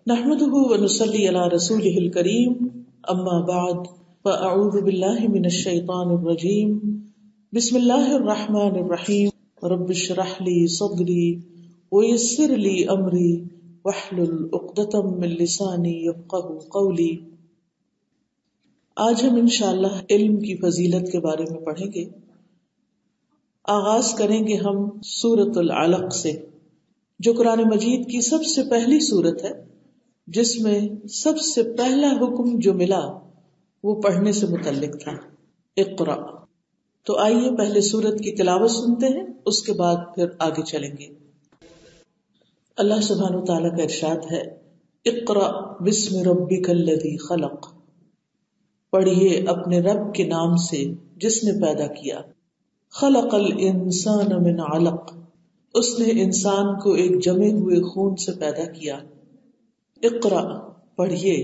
نحمده ونصلي على رسوله الكريم اما بعد فاعوذ بالله من الشيطان الرجيم بسم الله الرحمن الرحيم رب اشرح لي صدري ويسر لي امري واحلل عقدة من لساني يفقهوا قولي۔ آج ہم انشاءاللہ علم کی فضیلت کے بارے میں پڑھیں گے۔ آغاز کریں گے ہم سورۃ العلق سے، جو قرآن مجید کی سب سے پہلی سورت ہے، جس میں سب سے پہلا حکم جو ملا وہ پڑھنے سے متعلق تھا، اقرأ۔ تو آئیے پہلے سورت کی تلاوت سنتے ہیں، اس کے بعد پھر آگے چلیں گے۔ اللہ سبحانہ و تعالیٰ کا ارشاد ہے، اقرأ بسم ربک الذی خلق، پڑھیے اپنے رب کے نام سے جس نے پیدا کیا۔ خلق الانسان من علق، اس نے انسان کو ایک جمے ہوئے خون سے پیدا کیا۔ اقرأ، پڑھیے،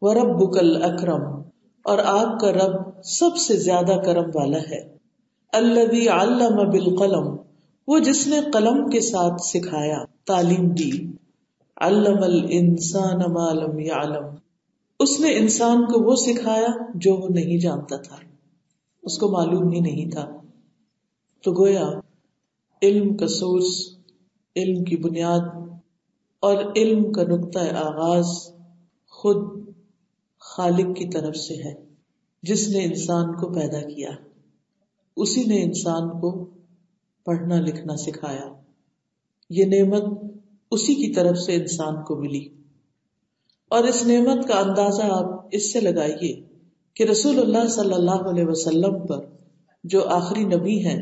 وربک الاکرم، اور آپ کا رب سب سے زیادہ کرم والا ہے۔ الذی علم بالقلم، وہ جس نے قلم کے ساتھ سکھایا، تعلیم دی۔ علم الانسان ما لم یعلم، اس نے انسان کو وہ سکھایا جو وہ نہیں جانتا تھا، اس کو معلوم ہی نہیں تھا۔ تو گویا علم کا سورس، علم کی بنیاد اور علم کا نقطہ آغاز خود خالق کی طرف سے ہے، جس نے انسان کو پیدا کیا۔ اسی نے انسان کو پڑھنا لکھنا سکھایا۔ یہ نعمت اسی کی طرف سے انسان کو ملی، اور اس نعمت کا اندازہ آپ اس سے لگائیے کہ رسول اللہ صلی اللہ علیہ وسلم پر جو آخری نبی ہیں،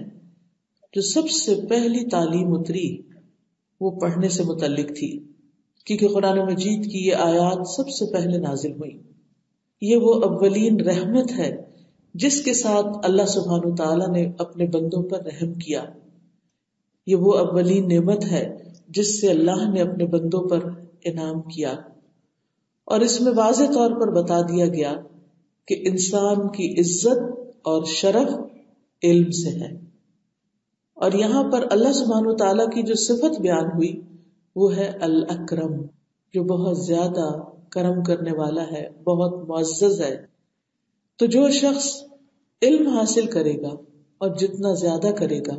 جو سب سے پہلی تعلیم اتری وہ پڑھنے سے متعلق تھی، کیونکہ قرآن مجید کی یہ آیات سب سے پہلے نازل ہوئی۔ یہ وہ اولین رحمت ہے جس کے ساتھ اللہ سبحانہ وتعالیٰ نے اپنے بندوں پر رحم کیا۔ یہ وہ اولین نعمت ہے جس سے اللہ نے اپنے بندوں پر انعام کیا، اور اس میں واضح طور پر بتا دیا گیا کہ انسان کی عزت اور شرف علم سے ہے۔ اور یہاں پر اللہ سبحانہ وتعالیٰ کی جو صفت بیان ہوئی وہ ہے الاکرم، جو بہت زیادہ کرم کرنے والا ہے، بہت معزز ہے۔ تو جو شخص علم حاصل کرے گا اور جتنا زیادہ کرے گا،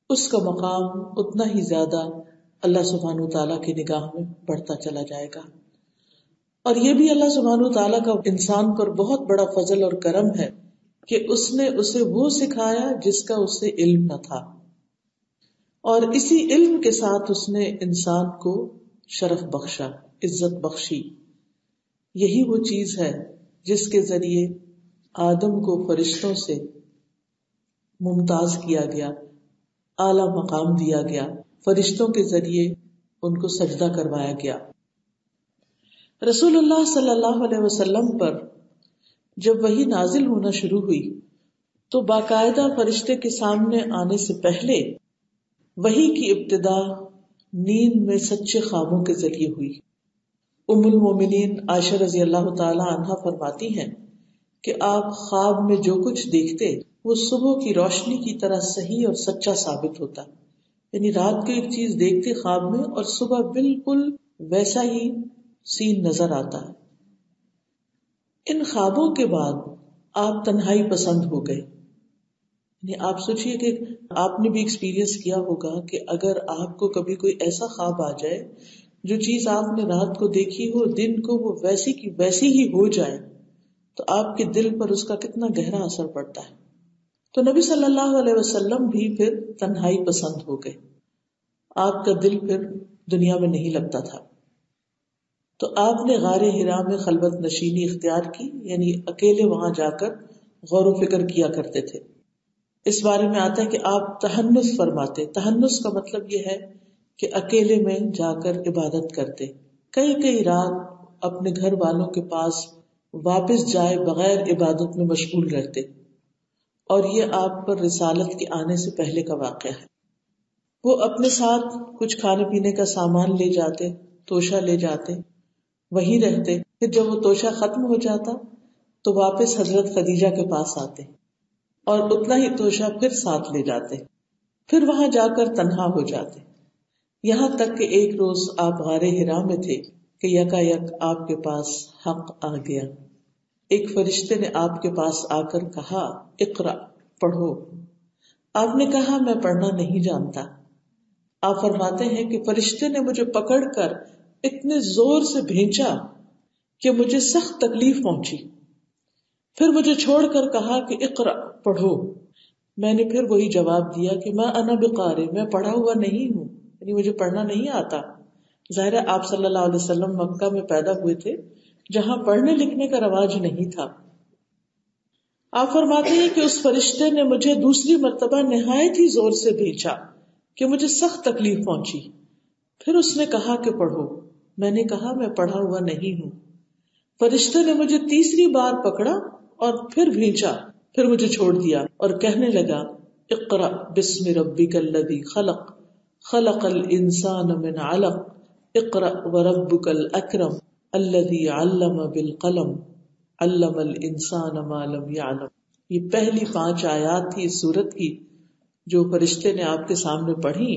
اس کا مقام اتنا ہی زیادہ اللہ سبحانہ وتعالیٰ کی نگاہ میں بڑھتا چلا جائے گا۔ اور یہ بھی اللہ سبحانہ وتعالیٰ کا انسان پر بہت بڑا فضل اور کرم ہے کہ اس نے اسے وہ سکھایا جس کا اسے علم نہ تھا، اور اسی علم کے ساتھ اس نے انسان کو شرف بخشا، عزت بخشی۔ یہی وہ چیز ہے جس کے ذریعے آدم کو فرشتوں سے ممتاز کیا گیا، اعلیٰ مقام دیا گیا، فرشتوں کے ذریعے ان کو سجدہ کروایا گیا۔ رسول اللہ صلی اللہ علیہ وسلم پر جب وحی نازل ہونا شروع ہوئی تو باقاعدہ فرشتے کے سامنے آنے سے پہلے وحی کی ابتدا نیند میں سچے خوابوں کے ذریعے ہوئی۔ ام المومنین عائشہ رضی اللہ تعالی عنہا فرماتی ہیں کہ آپ خواب میں جو کچھ دیکھتے وہ صبح کی روشنی کی طرح صحیح اور سچا ثابت ہوتا، یعنی رات کو ایک چیز دیکھتے خواب میں اور صبح بالکل ویسا ہی سین نظر آتا ہے۔ ان خوابوں کے بعد آپ تنہائی پسند ہو گئے۔ آپ سوچئے کہ آپ نے بھی ایکسپیرینس کیا ہوگا کہ اگر آپ کو کبھی کوئی ایسا خواب آ جائے جو چیز آپ نے رات کو دیکھی ہو، دن کو وہ ویسی کی ویسی ہی ہو جائے، تو آپ کے دل پر اس کا کتنا گہرا اثر پڑتا ہے۔ تو نبی صلی اللہ علیہ وسلم بھی پھر تنہائی پسند ہو گئے، آپ کا دل پھر دنیا میں نہیں لگتا تھا۔ تو آپ نے غار حرا میں خلوت نشینی اختیار کی، یعنی اکیلے وہاں جا کر غور و فکر کیا کرتے تھے۔ اس بارے میں آتا ہے کہ آپ تہنس فرماتے۔ تہنس کا مطلب یہ ہے کہ اکیلے میں جا کر عبادت کرتے، کئی رات اپنے گھر والوں کے پاس واپس جائے بغیر عبادت میں مشغول رہتے، اور یہ آپ پر رسالت کے آنے سے پہلے کا واقعہ ہے۔ وہ اپنے ساتھ کچھ کھانے پینے کا سامان لے جاتے، توشہ لے جاتے، وہیں رہتے، پھر جب وہ توشہ ختم ہو جاتا تو واپس حضرت خدیجہ کے پاس آتے اور اتنا ہی توشہ پھر ساتھ لے جاتے، پھر وہاں جا کر تنہا ہو جاتے، یہاں تک کہ ایک روز آپ غار حرا میں تھے کہ یکا یک آپ کے پاس حق آ گیا. ایک فرشتے نے آپ کے پاس آ کر کہا اقرا، پڑھو. آپ نے کہا میں پڑھنا نہیں جانتا. آپ فرماتے ہیں کہ فرشتے نے مجھے پکڑ کر اتنے زور سے بھینچا کہ مجھے سخت تکلیف پہنچی. پھر مجھے چھوڑ کر کہا کہ اقرا، پڑھو. میں نے پھر وہی جواب دیا کہ میں انا بقاری، میں پڑھا ہوا نہیں ہوں، یعنی مجھے پڑھنا نہیں آتا. ظاہر ہے آپ صلی اللہ علیہ وسلم مکہ میں پیدا ہوئے تھے جہاں پڑھنے لکھنے کا رواج نہیں تھا. آپ فرماتے ہیں کہ اس فرشتے نے مجھے دوسری مرتبہ نہایت ہی زور سے بھینچا کہ مجھے سخت تکلیف پہنچی. پھر اس نے کہا کہ پڑھو. میں نے کہا میں پڑھا ہوا نہیں ہوں. فرشتے نے مجھے تیسری بار پکڑا اور پھر بھینچا، پھر مجھے چھوڑ دیا اور کہنے لگا اقرأ بسم ربک الذی خلق، خلق الانسان من علق، اقرأ وربک الاکرم الذی علم بالقلم، علم الانسان ما لم یعلم. یہ پہلی 5 آیات تھی اس سورت کی جو فرشتے نے آپ کے سامنے پڑھی،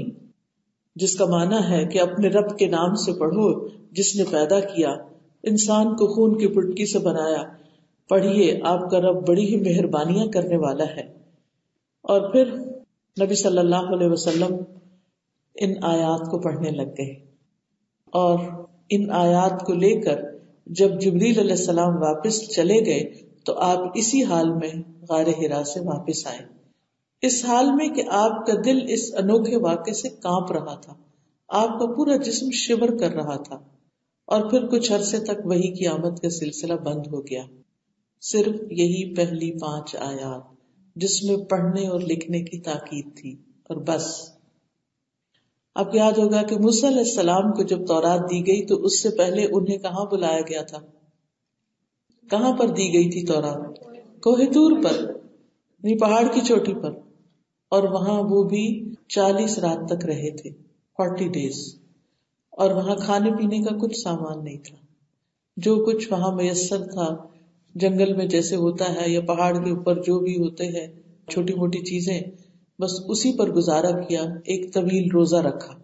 جس کا معنی ہے کہ اپنے رب کے نام سے پڑھو جس نے پیدا کیا، انسان کو خون کی پٹکی سے بنایا. پڑھیے، آپ کا رب بڑی ہی مہربانیاں کرنے والا ہے. اور پھر نبی صلی اللہ علیہ وسلم ان آیات کو پڑھنے لگ گئے، اور ان آیات کو لے کر جب جبریل علیہ السلام واپس چلے گئے تو آپ اسی حال میں غار حرا سے واپس آئے، اس حال میں کہ آپ کا دل اس انوکھے واقعے سے کانپ رہا تھا، آپ کا پورا جسم شور کر رہا تھا. اور پھر کچھ عرصے تک وحی کی آمد کا سلسلہ بند ہو گیا. صرف یہی پہلی 5 آیات جس میں پڑھنے اور لکھنے کی تاکید تھی، اور بس. آپ کو یاد ہوگا کہ موسیٰ علیہ السلام کو جب تورات دی گئی تو اس سے پہلے انہیں کہاں بلایا گیا تھا؟ کہاں پر دی گئی تھی تورات؟ کوہ طور پر، یعنی پہاڑ کی چوٹی پر. اور وہاں وہ بھی 40 رات تک رہے تھے، 40 days. اور وہاں کھانے پینے کا کچھ سامان نہیں تھا، جو کچھ وہاں میسر تھا جنگل میں جیسے ہوتا ہے یا پہاڑ کے اوپر جو بھی ہوتے ہیں چھوٹی موٹی چیزیں، بس اسی پر گزارا کیا. ایک طویل روزہ رکھا.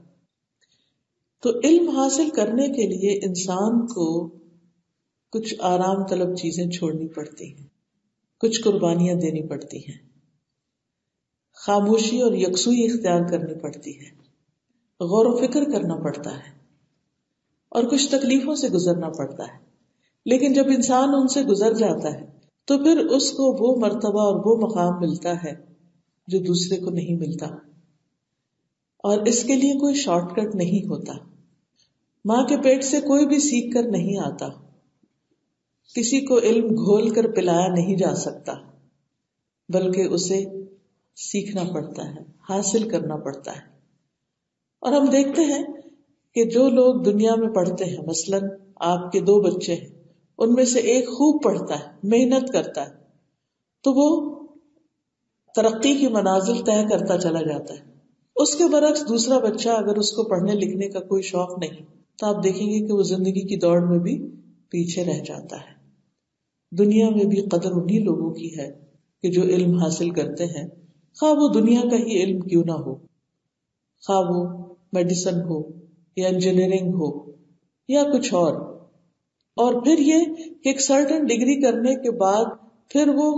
تو علم حاصل کرنے کے لیے انسان کو کچھ آرام طلب چیزیں چھوڑنی پڑتی ہیں، کچھ قربانیاں دینی پڑتی ہیں، خاموشی اور یکسوئی اختیار کرنی پڑتی ہے، غور و فکر کرنا پڑتا ہے، اور کچھ تکلیفوں سے گزرنا پڑتا ہے. لیکن جب انسان ان سے گزر جاتا ہے تو پھر اس کو وہ مرتبہ اور وہ مقام ملتا ہے جو دوسرے کو نہیں ملتا. اور اس کے لیے کوئی شارٹ کٹ نہیں ہوتا. ماں کے پیٹ سے کوئی بھی سیکھ کر نہیں آتا، کسی کو علم گھول کر پلایا نہیں جا سکتا، بلکہ اسے سیکھنا پڑتا ہے، حاصل کرنا پڑتا ہے. اور ہم دیکھتے ہیں کہ جو لوگ دنیا میں پڑھتے ہیں، مثلاً آپ کے 2 بچے ہیں، ان میں سے ایک خوب پڑھتا ہے، محنت کرتا ہے، تو وہ ترقی کی منازل طے کرتا چلا جاتا ہے. اس کے برعکس دوسرا بچہ اگر اس کو پڑھنے لکھنے کا کوئی شوق نہیں تو آپ دیکھیں گے کہ وہ زندگی کی دوڑ میں بھی پیچھے رہ جاتا ہے. دنیا میں بھی قدر انہی لوگوں کی ہے کہ جو علم حاصل کرتے ہیں، خواہ وہ دنیا کا ہی علم کیوں نہ ہو، خواہ وہ میڈیسن ہو یا انجینئرنگ ہو یا کچھ اور. اور پھر یہ کہ ایک سرٹن ڈگری کرنے کے بعد پھر وہ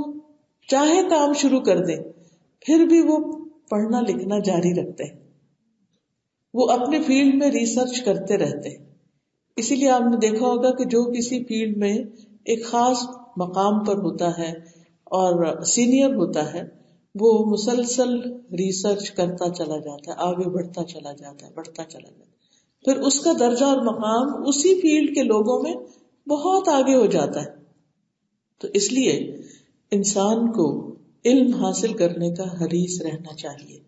چاہے کام شروع کر دیں، پھر بھی وہ پڑھنا لکھنا جاری رکھتے ہیں، وہ اپنے فیلڈ میں ریسرچ کرتے رہتے ہیں. اسی لیے آپ نے دیکھا ہوگا کہ جو کسی فیلڈ میں ایک خاص مقام پر ہوتا ہے اور سینئر ہوتا ہے، وہ مسلسل ریسرچ کرتا چلا جاتا ہے، آگے بڑھتا چلا جاتا ہے، بڑھتا چلا جاتا ہے. پھر اس کا درجہ اور مقام اسی فیلڈ کے لوگوں میں بہت آگے ہو جاتا ہے. تو اس لیے انسان کو علم حاصل کرنے کا حریص رہنا چاہیے.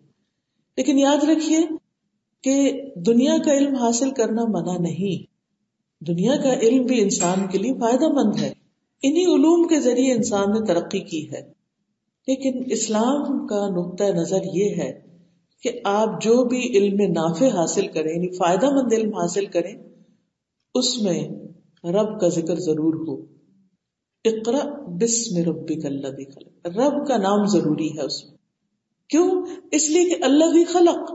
لیکن یاد رکھیے کہ دنیا کا علم حاصل کرنا منع نہیں، دنیا کا علم بھی انسان کے لیے فائدہ مند ہے، انہی علوم کے ذریعے انسان نے ترقی کی ہے. لیکن اسلام کا نقطہ نظر یہ ہے کہ آپ جو بھی علم نافع حاصل کریں، یعنی فائدہ مند علم حاصل کریں، اس میں رب کا ذکر ضرور ہو. اقرأ بسم ربک الذی خلق، رب کا نام ضروری ہے اس میں. کیوں؟ اس لیے کہ الذی خلق،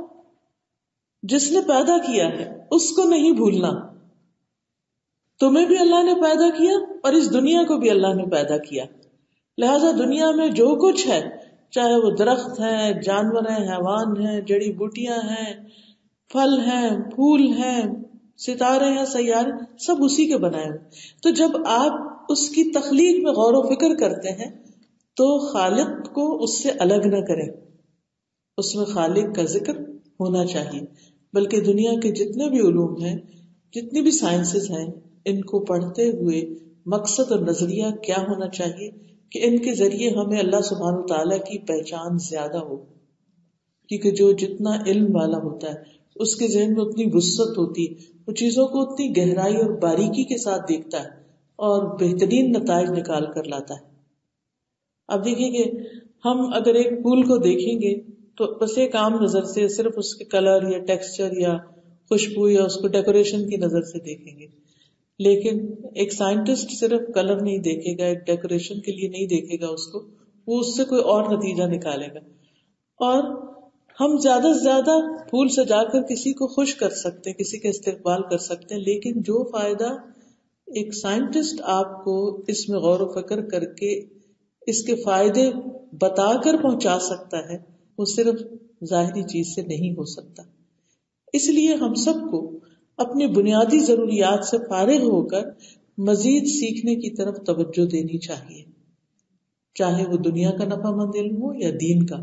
جس نے پیدا کیا ہے اس کو نہیں بھولنا. تمہیں بھی اللہ نے پیدا کیا اور اس دنیا کو بھی اللہ نے پیدا کیا. لہذا دنیا میں جو کچھ ہے، چاہے وہ درخت ہیں، جانور ہیں، حیوان ہیں، جڑی بوٹیاں ہیں، پھل ہیں، پھول ہیں، ستارے ہیں، سیارے، سب اسی کے بنائے ہوئے. تو جب آپ اس کی تخلیق میں غور و فکر کرتے ہیں تو خالق کو اس سے الگ نہ کریں، اس میں خالق کا ذکر ہونا چاہیے. بلکہ دنیا کے جتنے بھی علوم ہیں، جتنی بھی سائنسز ہیں، ان کو پڑھتے ہوئے مقصد اور نظریہ کیا ہونا چاہیے کہ ان کے ذریعے ہمیں اللہ سبحانہ وتعالیٰ کی پہچان زیادہ ہو. کیونکہ جو جتنا علم والا ہوتا ہے اس کے ذہن میں اتنی وسعت ہوتی ہے، وہ چیزوں کو اتنی گہرائی اور باریکی کے ساتھ دیکھتا ہے اور بہترین نتائج نکال کر لاتا ہے. اب دیکھیں گے ہم اگر ایک پھول کو دیکھیں گے تو بس ایک عام نظر سے صرف اس کے کلر یا ٹیکسچر یا خوشبو یا اس کو ڈیکوریشن کی نظر سے دیکھیں گے. لیکن ایک سائنٹسٹ صرف کلر نہیں دیکھے گا، ایک ڈیکوریشن کے لیے نہیں دیکھے گا اس کو، وہ اس سے کوئی اور نتیجہ نکالے گا. اور ہم زیادہ سے زیادہ پھول سجا کر کسی کو خوش کر سکتے ہیں، کسی کا استقبال کر سکتے ہیں، لیکن جو فائدہ ایک سائنٹسٹ آپ کو اس میں غور و فکر کر کے اس کے فائدے بتا کر پہنچا سکتا ہے، وہ صرف ظاہری چیز سے نہیں ہو سکتا. اس لیے ہم سب کو اپنی بنیادی ضروریات سے فارغ ہو کر مزید سیکھنے کی طرف توجہ دینی چاہیے، چاہے وہ دنیا کا نفع مند علم ہو یا دین کا.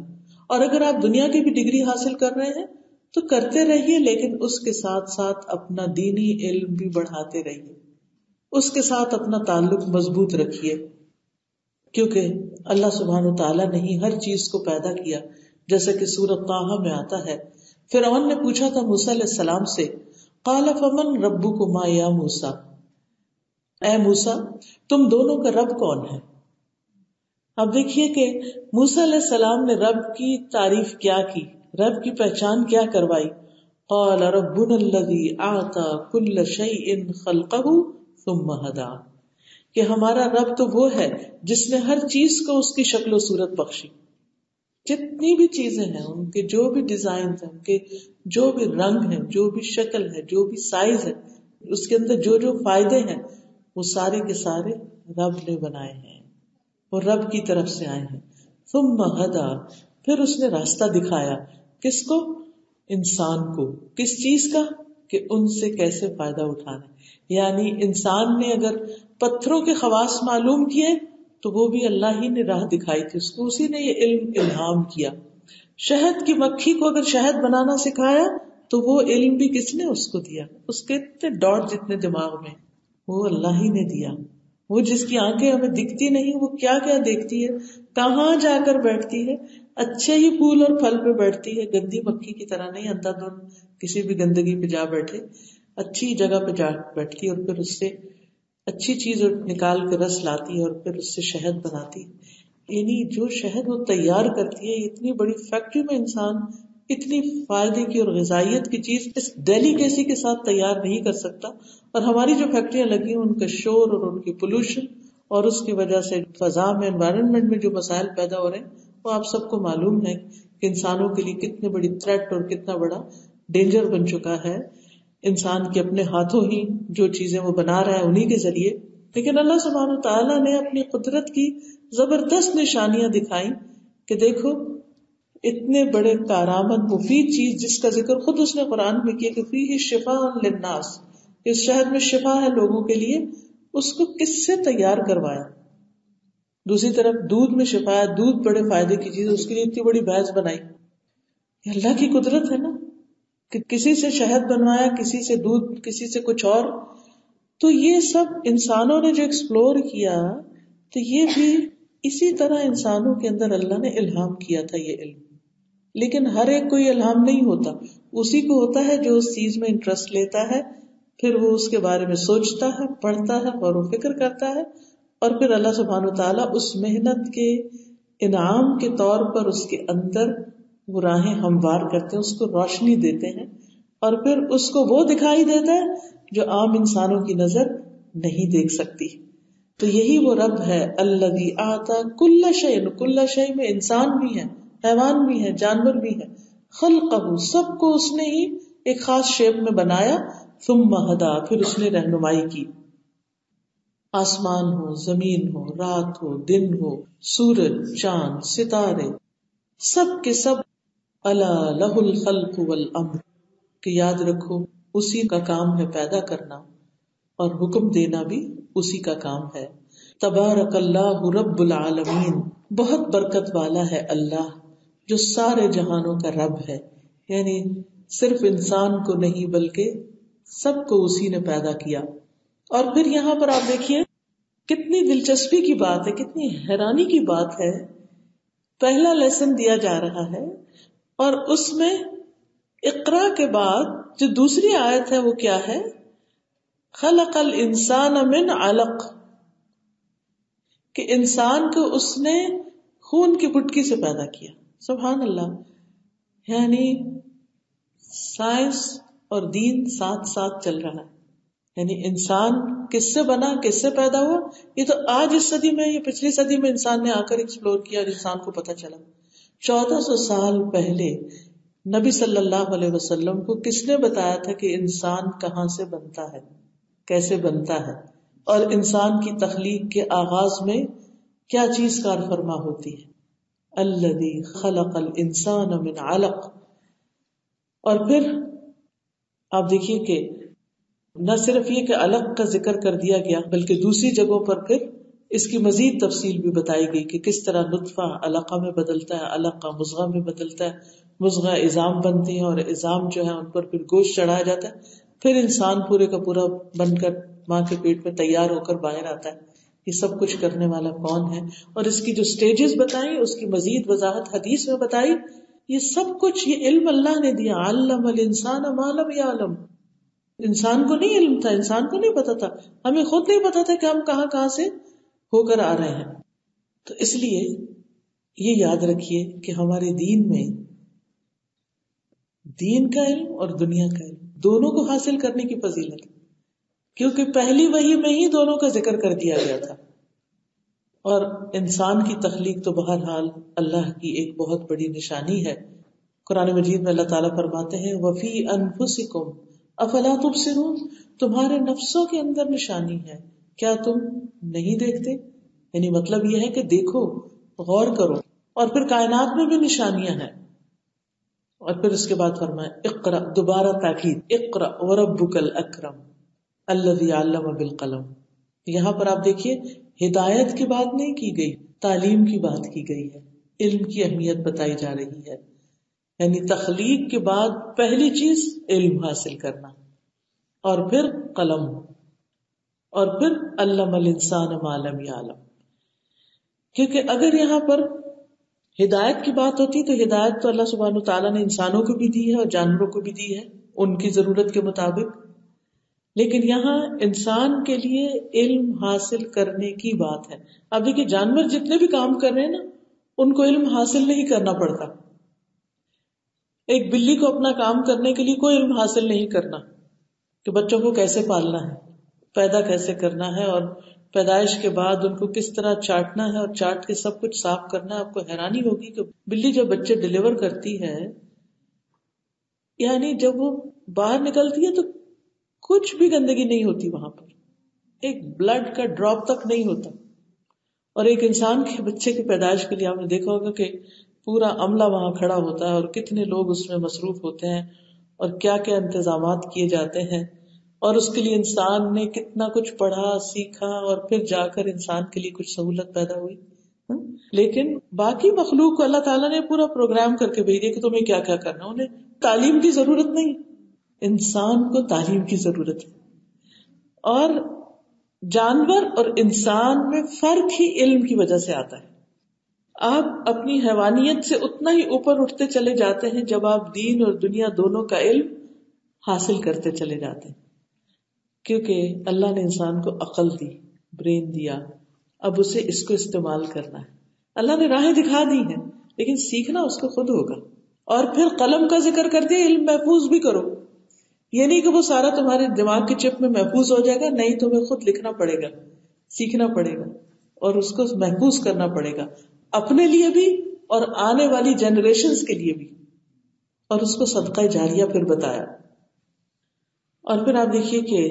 اور اگر آپ دنیا کی بھی ڈگری حاصل کر رہے ہیں تو کرتے رہیے، لیکن اس کے ساتھ ساتھ اپنا دینی علم بھی بڑھاتے رہیے، اس کے ساتھ اپنا تعلق مضبوط رکھیے. کیونکہ اللہ سبحانہ تعالیٰ نے ہی ہر چیز کو پیدا کیا. جیسا کہ سورۃ طٰہٰ میں آتا ہے، فرعون نے پوچھا تھا موسیٰ علیہ السلام سے، قال فمن ربکما یا موسیٰ، اے موسیٰ تم دونوں کا رب کون ہے؟ اب دیکھیے کہ موسیٰ علیہ السلام نے رب کی تعریف کیا کی، رب کی پہچان کیا کروائی. قال ربنا الذی اعطی کل شیء خلقہ ثم ہدی، کہ ہمارا رب تو وہ ہے جس نے ہر چیز کو اس کی شکل و صورت بخشی. جتنی بھی چیزیں ہیں، ان کے جو بھی ڈیزائن ہیں، ان کے جو بھی رنگ ہیں، جو بھی شکل ہے، جو بھی سائز ہے، اس کے اندر جو جو فائدے ہیں، وہ سارے کے سارے رب نے بنائے ہیں، وہ رب کی طرف سے آئے ہیں. ثم ہدی، پھر اس نے راستہ دکھایا. کس کو؟ انسان کو. کس چیز کا؟ کہ ان سے کیسے فائدہ اٹھانا. یعنی انسان نے اگر پتھروں کے خواص معلوم کیے تو وہ بھی اللہ ہی نے راہ دکھائی تھی، اس کو اسی نے یہ علم الہام کیا. شہد کی مکھی کو اگر شہد بنانا سکھایا تو وہ علم بھی کس نے اس کو دیا؟ اس کے اتنے ڈاٹ جتنے دماغ میں، وہ اللہ ہی نے دیا. وہ جس کی آنکھیں ہمیں دکھتی نہیں، وہ کیا کیا دیکھتی ہے، کہاں جا کر بیٹھتی ہے، اچھے ہی پھول اور پھل پہ بیٹھتی ہے، گندی مکھی کی طرح نہیں اندھا دھند کسی بھی گندگی پہ جا بیٹھے، اچھی جگہ پہ جا بیٹھتی اور پھر اس سے اچھی چیز نکال کے رس لاتی ہے اور پھر اس سے شہد بناتی. یعنی جو شہد وہ تیار کرتی ہے، اتنی بڑی فیکٹری میں انسان اتنی فائدے کی اور غذائیت کی چیز اس ڈیلیکیسی کے ساتھ تیار نہیں کر سکتا. اور ہماری جو فیکٹریاں لگی ہیں، ان کا شور اور ان کی پولوشن اور اس کی وجہ سے فضا میں، انوائرمنٹ میں جو مسائل پیدا ہو رہے ہیں، وہ آپ سب کو معلوم ہے کہ انسانوں کے لیے کتنی بڑی تھریٹ اور کتنا بڑا ڈینجر بن چکا ہے. انسان کے اپنے ہاتھوں ہی جو چیزیں وہ بنا رہا ہے انہی کے ذریعے. لیکن اللہ سبحانہ تعالیٰ نے اپنی قدرت کی زبردست نشانیاں دکھائیں کہ دیکھو اتنے بڑے کارآمد مفید چیز جس کا ذکر خود اس نے قرآن میں کیا کہ فیہ شفاء للناس، اس شہد میں شفا ہے لوگوں کے لیے، اس کو کس سے تیار کروایا. دوسری طرف دودھ میں شفا ہے، دودھ بڑے فائدے کی چیز، اس کے لیے اتنی بڑی بحث بنائی. یہ اللہ کی قدرت ہے نا کہ کسی سے شہد بنوایا، کسی سے دودھ، کسی سے کچھ اور. تو یہ سب انسانوں نے جو ایکسپلور کیا، تو یہ بھی اسی طرح انسانوں کے اندر اللہ نے الہام کیا تھا یہ علم. لیکن ہر ایک کو یہ الہام نہیں ہوتا، اسی کو ہوتا ہے جو اس چیز میں انٹرسٹ لیتا ہے، پھر وہ اس کے بارے میں سوچتا ہے، پڑھتا ہے، غور و فکر کرتا ہے، اور پھر اللہ سبحانہ وتعالیٰ اس محنت کے انعام کے طور پر اس کے اندر وہ راہیں ہموار کرتے ہیں، اس کو روشنی دیتے ہیں، اور پھر اس کو وہ دکھائی دیتا ہے جو عام انسانوں کی نظر نہیں دیکھ سکتی. تو یہی وہ رب ہے الذی اعطی کل شیء، کل شیء میں انسان بھی ہے، حیوان بھی ہے، جانور بھی ہے، خلقہ، سب کو اس نے ہی ایک خاص شیپ میں بنایا، ثم ہدی، پھر اس نے رہنمائی کی. آسمان ہو، زمین ہو، رات ہو، دن ہو، سورج، چاند، ستارے، سب کے سب الا لہ الخلق والامر، کہ یاد رکھو اسی کا کام ہے پیدا کرنا اور حکم دینا بھی اسی کا کام ہے. تبارک اللہ رب العالمین، بہت برکت والا ہے اللہ جو سارے جہانوں کا رب ہے، یعنی صرف انسان کو نہیں بلکہ سب کو اسی نے پیدا کیا. اور پھر یہاں پر آپ دیکھیے کتنی دلچسپی کی بات ہے، کتنی حیرانی کی بات ہے. پہلا لیسن دیا جا رہا ہے اور اس میں اقرا کے بعد جو دوسری آیت ہے وہ کیا ہے؟ خلق الانسان من علق، کہ انسان کو اس نے خون کی پٹکی سے پیدا کیا. سبحان اللہ. یعنی سائنس اور دین ساتھ ساتھ چل رہا ہے. یعنی انسان کس سے بنا، کس سے پیدا ہوا، یہ تو آج اس صدی میں، یہ پچھلی صدی میں انسان نے آ کر ایکسپلور کیا اور انسان کو پتہ چلا. 1400 سال پہلے نبی صلی اللہ علیہ وسلم کو کس نے بتایا تھا کہ انسان کہاں سے بنتا ہے، کیسے بنتا ہے، اور انسان کی تخلیق کے آغاز میں کیا چیز کار فرما ہوتی ہے؟ الذی خلق الانسان من علق. اور پھر آپ دیکھیے کہ نہ صرف یہ کہ علق کا ذکر کر دیا گیا بلکہ دوسری جگہوں پر پھر اس کی مزید تفصیل بھی بتائی گئی کہ کس طرح نطفہ علقہ میں بدلتا ہے، علقہ مضغہ میں بدلتا ہے، مضغہ عظام بنتے ہیں اور عظام جو ہے ان پر پھر گوشت چڑھایا جاتا ہے، پھر انسان پورے کا پورا بن کر ماں کے پیٹ میں تیار ہو کر باہر آتا ہے. یہ سب کچھ کرنے والا کون ہے؟ اور اس کی جو سٹیجز بتائیں، اس کی مزید وضاحت حدیث میں بتائی. یہ سب کچھ یہ علم اللہ نے دیا. علم الانسان ما لم یعلم. انسان کو نہیں علم تھا، انسان کو نہیں پتا تھا، ہمیں خود نہیں پتا تھا کہ ہم کہاں سے ہو کر آ رہے ہیں. تو اس لیے یہ یاد رکھیے کہ ہمارے دین میں دین کا علم اور دنیا کا علم دونوں کو حاصل کرنے کی فضیلت ہے، کیونکہ پہلی وحی میں ہی دونوں کا ذکر کر دیا گیا تھا. اور انسان کی تخلیق تو بہرحال اللہ کی ایک بہت بڑی نشانی ہے. قرآن مجید میں اللہ تعالیٰ فرماتے ہیں وَفِي أَنفُسِكُمْ أَفَلَا تُبْصِرُونَ، تمہارے نفسوں کے اندر نشانی ہے، کیا تم نہیں دیکھتے؟ یعنی مطلب یہ ہے کہ دیکھو، غور کرو. اور پھر کائنات میں بھی نشانیاں ہیں. اور پھر اس کے بعد فرمایا اقرا، دوبارہ تاکید، اقرا وربک الاکرم الذی علم بالقلم. یہاں پر آپ دیکھیے ہدایت کی بات نہیں کی گئی، تعلیم کی بات کی گئی ہے، علم کی اہمیت بتائی جا رہی ہے. یعنی تخلیق کے بعد پہلی چیز علم حاصل کرنا، اور پھر قلم، اور پھر علم الانسان ما لم یعلم. کیونکہ اگر یہاں پر ہدایت کی بات ہوتی تو ہدایت تو اللہ سبحانہ وتعالیٰ نے انسانوں کو بھی دی ہے اور جانوروں کو بھی دی ہے ان کی ضرورت کے مطابق. لیکن یہاں انسان کے لیے علم حاصل کرنے کی بات ہے. اب دیکھیے جانور جتنے بھی کام کر رہے ہیں نا، ان کو علم حاصل نہیں کرنا پڑتا. ایک بلی کو اپنا کام کرنے کے لیے کوئی علم حاصل نہیں کرنا کہ بچوں کو کیسے پالنا ہے، پیدا کیسے کرنا ہے، اور پیدائش کے بعد ان کو کس طرح چاٹنا ہے اور چاٹ کے سب کچھ صاف کرنا ہے. آپ کو حیرانی ہوگی کہ بلی جب بچے ڈیلیور کرتی ہے، یعنی جب وہ باہر نکلتی ہے تو کچھ بھی گندگی نہیں ہوتی وہاں پر، ایک بلڈ کا ڈراپ تک نہیں ہوتا. اور ایک انسان کے بچے کی پیدائش کے لیے آپ نے دیکھا ہوگا کہ پورا عملہ وہاں کھڑا ہوتا ہے اور کتنے لوگ اس میں مصروف ہوتے ہیں اور کیا کیا انتظامات کیے جاتے ہیں، اور اس کے لیے انسان نے کتنا کچھ پڑھا سیکھا اور پھر جا کر انسان کے لیے کچھ سہولت پیدا ہوئی. لیکن باقی مخلوق کو اللہ تعالیٰ نے پورا پروگرام کر کے بھیج دیا کہ تمہیں کیا کیا کرنا. انہیں تعلیم کی ضرورت نہیں، انسان کو تعلیم کی ضرورت ہے. اور جانور اور انسان میں فرق ہی علم کی وجہ سے آتا ہے. آپ اپنی حیوانیت سے اتنا ہی اوپر اٹھتے چلے جاتے ہیں جب آپ دین اور دنیا دونوں کا علم حاصل کرتے چلے جاتے ہیں. کیونکہ اللہ نے انسان کو عقل دی، برین دیا، اب اسے اس کو استعمال کرنا ہے. اللہ نے راہیں دکھا دی ہیں لیکن سیکھنا اس کو خود ہوگا. اور پھر قلم کا ذکر کر دیا، علم محفوظ بھی کرو. یہ نہیں کہ وہ سارا تمہارے دماغ کی چپ میں محفوظ ہو جائے گا، نہیں، تمہیں خود لکھنا پڑے گا، سیکھنا پڑے گا اور اس کو محفوظ کرنا پڑے گا، اپنے لیے بھی اور آنے والی جنریشنز کے لیے بھی. اور اس کو صدقہ جاریہ پھر بتایا. اور پھر آپ دیکھیے کہ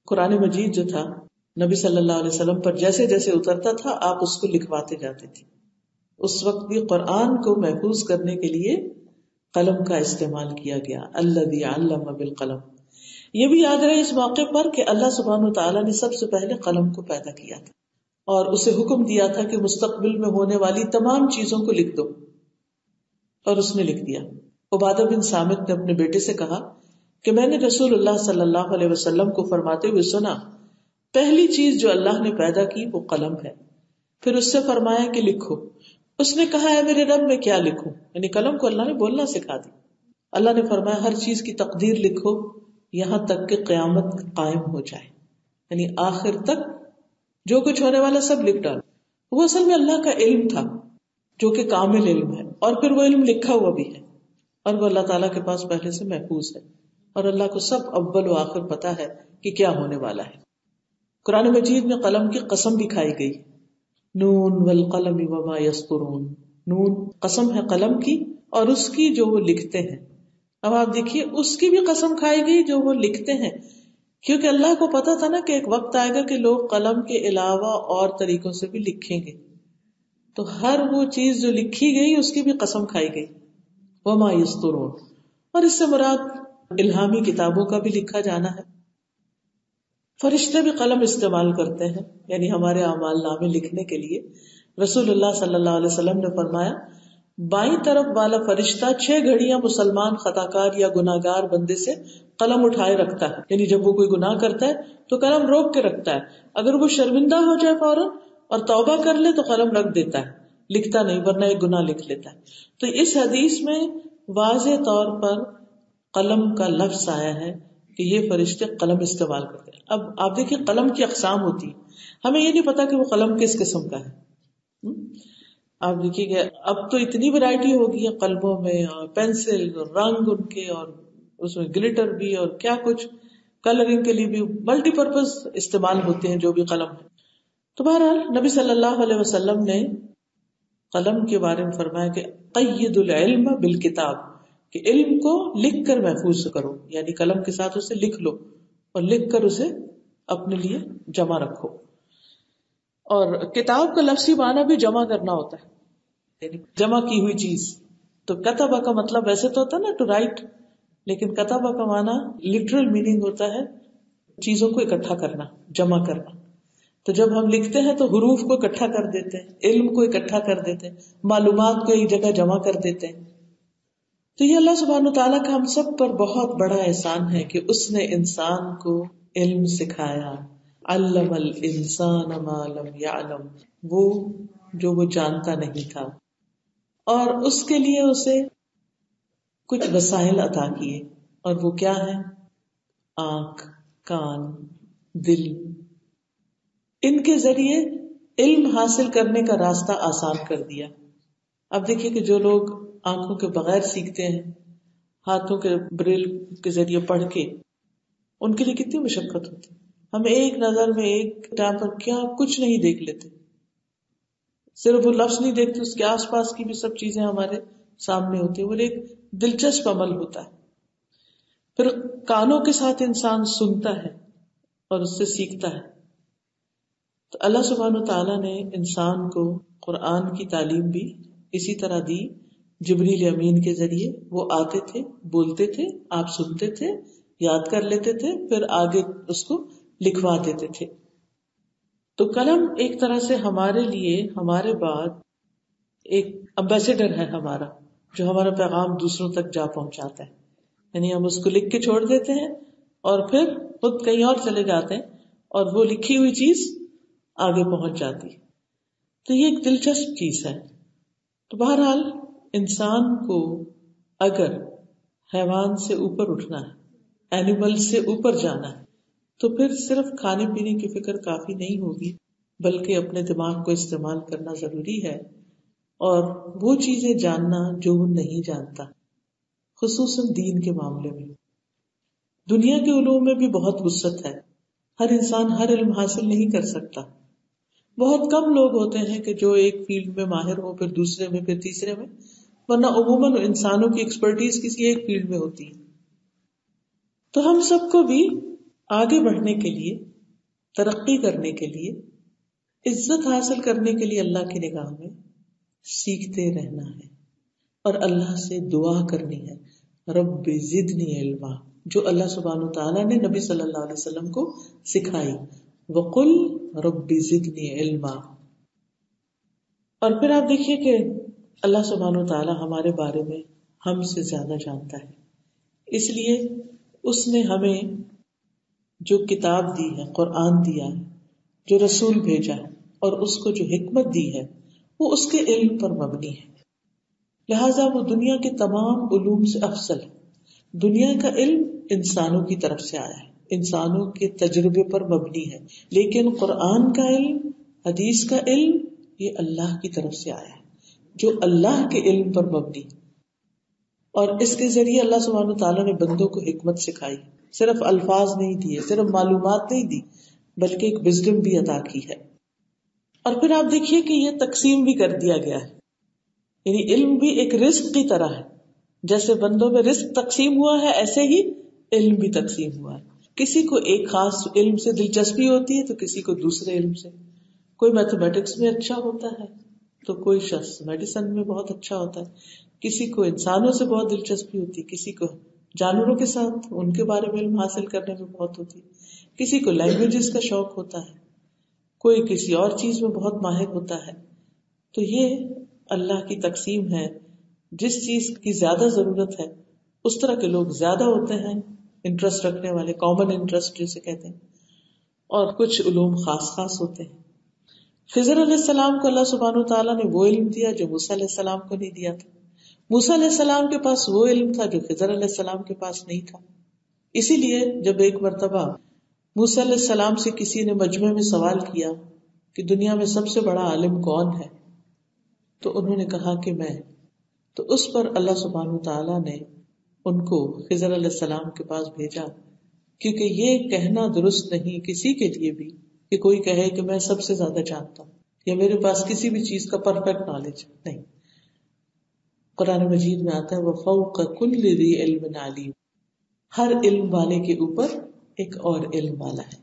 قرآن مجید جو تھا نبی صلی اللہ علیہ وسلم پر جیسے جیسے اترتا تھا آپ اس کو لکھواتے جاتے تھے. اس وقت بھی قرآن کو محفوظ کرنے کے لیے قلم کا استعمال کیا گیا. الذی علم بالقلم. یہ بھی یاد رہے اس موقع پر کہ اللہ سبحانہ وتعالیٰ نے سب سے پہلے قلم کو پیدا کیا تھا اور اسے حکم دیا تھا کہ مستقبل میں ہونے والی تمام چیزوں کو لکھ دو، اور اس نے لکھ دیا. عبادہ بن صامت نے اپنے بیٹے سے کہا کہ میں نے رسول اللہ صلی اللہ علیہ وسلم کو فرماتے ہوئے سنا، پہلی چیز جو اللہ نے پیدا کی وہ قلم ہے. پھر اس سے فرمایا کہ لکھو. اس نے کہا ہے میرے رب میں کیا لکھوں؟ یعنی قلم کو اللہ نے بولنا سکھا دی. اللہ نے فرمایا ہر چیز کی تقدیر لکھو یہاں تک کہ قیامت قائم ہو جائے، یعنی آخر تک جو کچھ ہونے والا سب لکھ ڈالو. وہ اصل میں اللہ کا علم تھا جو کہ کامل علم ہے، اور پھر وہ علم لکھا ہوا بھی ہے، اور وہ اللہ تعالیٰ کے پاس پہلے سے محفوظ ہے، اور اللہ کو سب اول و آخر پتا ہے کہ کیا ہونے والا ہے. قرآن مجید میں قلم کی قسم بھی کھائی گئی، نون والقلم وما یسطرون. نون قسم ہے قلم کی اور اس کی جو وہ لکھتے ہیں. اب آپ دیکھیے اس کی بھی قسم کھائی گئی جو وہ لکھتے ہیں، کیونکہ اللہ کو پتا تھا نا کہ ایک وقت آئے گا کہ لوگ قلم کے علاوہ اور طریقوں سے بھی لکھیں گے، تو ہر وہ چیز جو لکھی گئی اس کی بھی قسم کھائی گئی. وما یسطرون، اور اس سے مراد الہامی کتابوں کا بھی لکھا جانا ہے. فرشتے بھی قلم استعمال کرتے ہیں، یعنی ہمارے اعمال نامے لکھنے کے لیے. رسول اللہ صلی اللہ علیہ وسلم نے فرمایا بائیں طرف والا فرشتہ 6 گھڑیاں مسلمان خطاکار یا گناہگار بندے سے قلم اٹھائے رکھتا ہے، یعنی جب وہ کوئی گناہ کرتا ہے تو قلم روک کے رکھتا ہے، اگر وہ شرمندہ ہو جائے فوراً اور توبہ کر لے تو قلم رکھ دیتا ہے، لکھتا نہیں، ورنہ ایک گناہ لکھ لیتا ہے. تو اس حدیث میں واضح طور پر قلم کا لفظ آیا ہے کہ یہ فرشتے قلم استعمال کرتے ہیں. اب آپ دیکھیے قلم کی اقسام ہوتی ہیں، ہمیں یہ نہیں پتا کہ وہ قلم کس قسم کا ہے. آپ دیکھیے کہ اب تو اتنی ورائٹی ہوگی ہے قلموں میں، اور پینسل اور رنگ ان کے، اور اس میں گلٹر بھی، اور کیا کچھ کلرنگ کے لیے بھی ملٹی پرپز استعمال ہوتے ہیں جو بھی قلم ہے. تو بہرحال نبی صلی اللہ علیہ وسلم نے قلم کے بارے میں فرمایا کہ قید العلم بالکتاب، کہ علم کو لکھ کر محفوظ کرو، یعنی قلم کے ساتھ اسے لکھ لو اور لکھ کر اسے اپنے لیے جمع رکھو. اور کتاب کا لفظی معنی بھی جمع کرنا ہوتا ہے، یعنی جمع کی ہوئی چیز. تو کتبہ کا مطلب ویسے تو ہوتا ہے نا ٹو رائٹ، لیکن کتبہ کا معنی لٹرل میننگ ہوتا ہے چیزوں کو اکٹھا کرنا، جمع کرنا. تو جب ہم لکھتے ہیں تو حروف کو اکٹھا کر دیتے ہیں، علم کو اکٹھا کر دیتے ہیں، معلومات کو ایک جگہ جمع کر دیتے ہیں. تو یہ اللہ سبحانہ تعالیٰ کا ہم سب پر بہت بڑا احسان ہے کہ اس نے انسان کو علم سکھایا. علم الانسان ما لم یعلم، وہ جو وہ جانتا نہیں تھا، اور اس کے لیے اسے کچھ وسائل عطا کیے. اور وہ کیا ہے؟ آنکھ، کان، دل. ان کے ذریعے علم حاصل کرنے کا راستہ آسان کر دیا. اب دیکھیے کہ جو لوگ آنکھوں کے بغیر سیکھتے ہیں، ہاتھوں کے بریل کے ذریعے پڑھ کے، ان کے لیے کتنی مشقت ہوتی. ہم ایک نظر میں ایک ٹائم پر کیا کچھ نہیں دیکھ لیتے، صرف وہ لفظ نہیں دیکھتے، اس کے آس پاس کی بھی سب چیزیں ہمارے سامنے ہوتی ہیں. وہ ایک دلچسپ عمل ہوتا ہے. پھر کانوں کے ساتھ انسان سنتا ہے اور اس سے سیکھتا ہے. تو اللہ سبحانہ تعالیٰ نے انسان کو قرآن کی تعلیم بھی اسی طرح دی. جبریل امین کے ذریعے وہ آتے تھے، بولتے تھے، آپ سنتے تھے، یاد کر لیتے تھے، پھر آگے اس کو لکھوا دیتے تھے. تو قلم ایک طرح سے ہمارے لیے، ہمارے بعد ایک امبیسڈر ہے ہمارا، جو ہمارا پیغام دوسروں تک جا پہنچاتا ہے. یعنی ہم اس کو لکھ کے چھوڑ دیتے ہیں اور پھر خود کہیں اور چلے جاتے ہیں، اور وہ لکھی ہوئی چیز آگے پہنچ جاتی. تو یہ ایک دلچسپ چیز ہے. تو بہرحال انسان کو اگر حیوان سے اوپر اٹھنا ہے، اینیمل سے اوپر جانا ہے، تو پھر صرف کھانے پینے کی فکر کافی نہیں ہوگی، بلکہ اپنے دماغ کو استعمال کرنا ضروری ہے، اور وہ چیزیں جاننا جو وہ نہیں جانتا، خصوصاً دین کے معاملے میں. دنیا کے علوم میں بھی بہت وسعت ہے، ہر انسان ہر علم حاصل نہیں کر سکتا. بہت کم لوگ ہوتے ہیں کہ جو ایک فیلڈ میں ماہر ہو، پھر دوسرے میں، پھر تیسرے میں، ورنہ عموماً انسانوں کی ایکسپرٹیز کسی ایک فیلڈ میں ہوتی ہے. تو ہم سب کو بھی آگے بڑھنے کے لیے، ترقی کرنے کے لیے، عزت حاصل کرنے کے لیے اللہ کی نگاہ میں سیکھتے رہنا ہے اور اللہ سے دعا کرنی ہے، رب زدنی علما، جو اللہ سبحانہ وتعالیٰ نے نبی صلی اللہ علیہ وسلم کو سکھائی، وقل رب زدنی علما۔ اور پھر آپ دیکھیے کہ اللہ سبحانہ وتعالیٰ ہمارے بارے میں ہم سے زیادہ جانتا ہے، اس لیے اس نے ہمیں جو کتاب دی ہے، قرآن دیا ہے، جو رسول بھیجا ہے اور اس کو جو حکمت دی ہے وہ اس کے علم پر مبنی ہے، لہذا وہ دنیا کے تمام علوم سے افضل ہے۔ دنیا کا علم انسانوں کی طرف سے آیا ہے، انسانوں کے تجربے پر مبنی ہے، لیکن قرآن کا علم، حدیث کا علم، یہ اللہ کی طرف سے آیا ہے جو اللہ کے علم پر مبنی، اور اس کے ذریعے اللہ سبحانہ تعالیٰ نے بندوں کو حکمت سکھائی، صرف الفاظ نہیں دیے، صرف معلومات نہیں دی، بلکہ ایک وزڈم بھی عطا کی ہے۔ اور پھر آپ دیکھیے کہ یہ تقسیم بھی کر دیا گیا ہے، یعنی علم بھی ایک رزق کی طرح ہے، جیسے بندوں میں رزق تقسیم ہوا ہے ایسے ہی علم بھی تقسیم ہوا ہے۔ کسی کو ایک خاص علم سے دلچسپی ہوتی ہے تو کسی کو دوسرے علم سے، کوئی میتھمیٹکس میں اچھا ہوتا ہے تو کوئی شخص میڈیسن میں بہت اچھا ہوتا ہے، کسی کو انسانوں سے بہت دلچسپی ہوتی ہے، کسی کو جانوروں کے ساتھ ان کے بارے میں علم حاصل کرنے میں بہت ہوتی ہے، کسی کو لینگویجز کا شوق ہوتا ہے، کوئی کسی اور چیز میں بہت ماہر ہوتا ہے۔ تو یہ اللہ کی تقسیم ہے، جس چیز کی زیادہ ضرورت ہے اس طرح کے لوگ زیادہ ہوتے ہیں، انٹرسٹ رکھنے والے، کامن انٹرسٹ جسے کہتے ہیں، اور کچھ علوم خاص خاص ہوتے ہیں۔ خضر علیہ السلام کو اللہ سبحانہ تعالیٰ نے وہ علم دیا جو موسیٰ علیہ السلام کو نہیں دیا تھا، موسیٰ علیہ السلام کے پاس وہ علم تھا جو خضر علیہ السلام کے پاس نہیں تھا۔ اسی لیے جب ایک مرتبہ موسیٰ علیہ السلام سے کسی نے مجمع میں سوال کیا کہ دنیا میں سب سے بڑا عالم کون ہے، تو انہوں نے کہا کہ میں، تو اس پر اللہ سبحانہ تعالیٰ نے ان کو خضر علیہ السلام کے پاس بھیجا، کیونکہ یہ کہنا درست نہیں کسی کے لیے بھی کہ کوئی کہے کہ میں سب سے زیادہ جانتا ہوں یا میرے پاس کسی بھی چیز کا پرفیکٹ نالج نہیں۔ قرآن مجید میں آتا ہے وَفَوْقَ كُلِّ ذِي عِلْمٍ عَلِيمٍ، ہر علم والے کے اوپر ایک اور علم والا ہے۔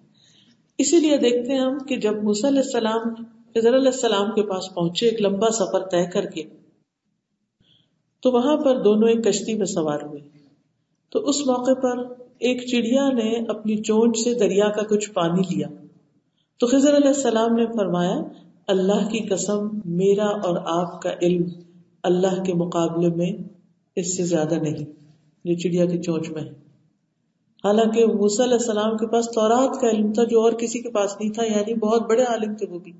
اسی لیے دیکھتے ہیں ہم کہ جب موسیٰ علیہ السلام خضر علیہ السلام کے پاس پہنچے ایک لمبا سفر طے کر کے، تو وہاں پر دونوں ایک کشتی میں سوار ہوئے، تو اس موقع پر ایک چڑیا نے اپنی چونچ سے دریا کا کچھ پانی لیا، تو خضر علیہ السلام نے فرمایا اللہ کی قسم میرا اور آپ کا علم اللہ کے مقابلے میں اس سے زیادہ نہیں جو چڑیا کی چونچ میں ہے۔ حالانکہ موسیٰ علیہ السلام کے پاس تورات کا علم تھا جو اور کسی کے پاس نہیں تھا، یعنی بہت بڑے عالم تھے وہ بھی۔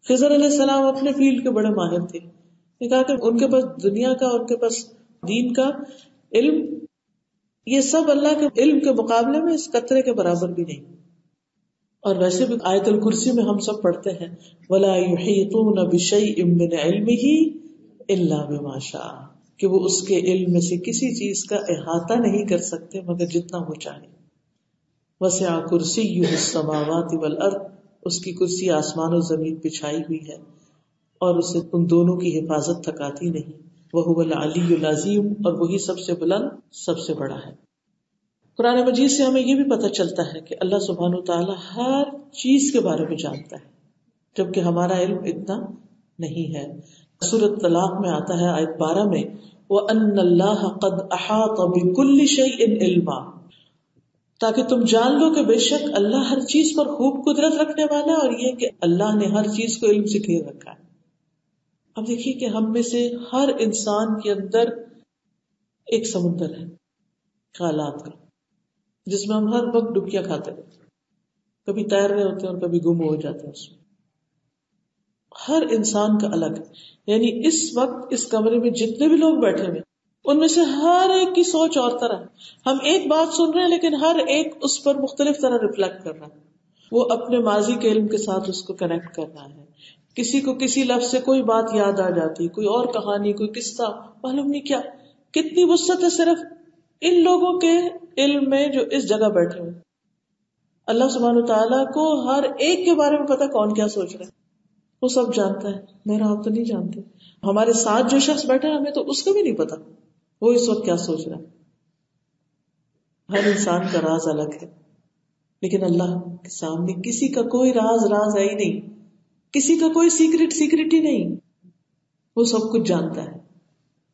خضر علیہ السلام اپنے فیلڈ کے بڑے ماہر تھے، نے کہا کہ ان کے پاس دنیا کا، ان کے پاس دین کا علم، یہ سب اللہ کے علم کے مقابلے میں اس قطرے کے برابر بھی نہیں۔ اور ویسے بھی آیت الکرسی میں ہم سب پڑھتے ہیں وَلَا يُحِيطُونَ بِشَيْءٍ مِّنْ عِلْمِهِ إِلَّا بِمَا شَاءَ، کہ وہ اس کے علم میں سے کسی چیز کا احاطہ نہیں کر سکتے مگر جتنا وہ چاہے۔ وَسِعَ كُرْسِيُّهُ السَّمَاوَاتِ وَالْأَرْضِ، اس کی کرسی آسمان و زمین پہ چھائی ہوئی ہے اور اسے ان دونوں کی حفاظت تھکاتی نہیں۔ وَهُوَ الْعَلِيُّ الْعَظِيمُ، اور وہی سب سے بلند، سب سے بڑا ہے۔ قرآن مجید سے ہمیں یہ بھی پتہ چلتا ہے کہ اللہ سبحانہ وتعالیٰ ہر چیز کے بارے میں جانتا ہے، جبکہ ہمارا علم اتنا نہیں ہے۔ سورۃ طلاق میں آتا ہے آیت 12 میں وَأَنَّ اللَّهَ قَدْ أَحَاطَ بِكُلِّ شَيْءٍ عِلْمًا، تاکہ تم جان لو کہ بے شک اللہ ہر چیز پر خوب قدرت رکھنے والا ہے، اور یہ کہ اللہ نے ہر چیز کو علم سے گھیر رکھا ہے۔ اب دیکھیے کہ ہم میں سے ہر انسان کے اندر ایک سمندر ہے خیالات کا، جس میں ہم ہر وقت ڈبکیاں کھاتے رہتے ہیں، کبھی تیر رہے ہوتے ہیں اور کبھی گم ہو جاتے ہیں اس میں۔ ہر انسان کا الگ ہے، یعنی اس وقت اس کمرے میں جتنے بھی لوگ بیٹھے ہوئے ان میں سے ہر ایک کی سوچ اور طرح ہے۔ ہم ایک بات سن رہے ہیں لیکن ہر ایک اس پر مختلف طرح ریفلیکٹ کر رہا ہے، وہ اپنے ماضی کے علم کے ساتھ اس کو کنیکٹ کر رہا ہے۔ کسی کو کسی لفظ سے کوئی بات یاد آ جاتی، کوئی اور کہانی، کوئی قصہ، معلوم نہیں کیا، کتنی وسعت ہے صرف ان لوگوں کے علم میں جو اس جگہ بیٹھے ہوئے۔ اللہ سبحانہ تعالیٰ کو ہر ایک کے بارے میں پتا کون کیا سوچ رہا ہے، وہ سب جانتا ہے، میرا آپ تو نہیں جانتے۔ ہمارے ساتھ جو شخص بیٹھا ہے ہمیں تو اس کو بھی نہیں پتا وہ اس وقت کیا سوچ رہا ہے۔ ہر انسان کا راز الگ ہے، لیکن اللہ کے سامنے کسی کا کوئی راز ہے ہی نہیں، کسی کا کوئی سیکرٹ ہی نہیں، وہ سب کچھ جانتا ہے.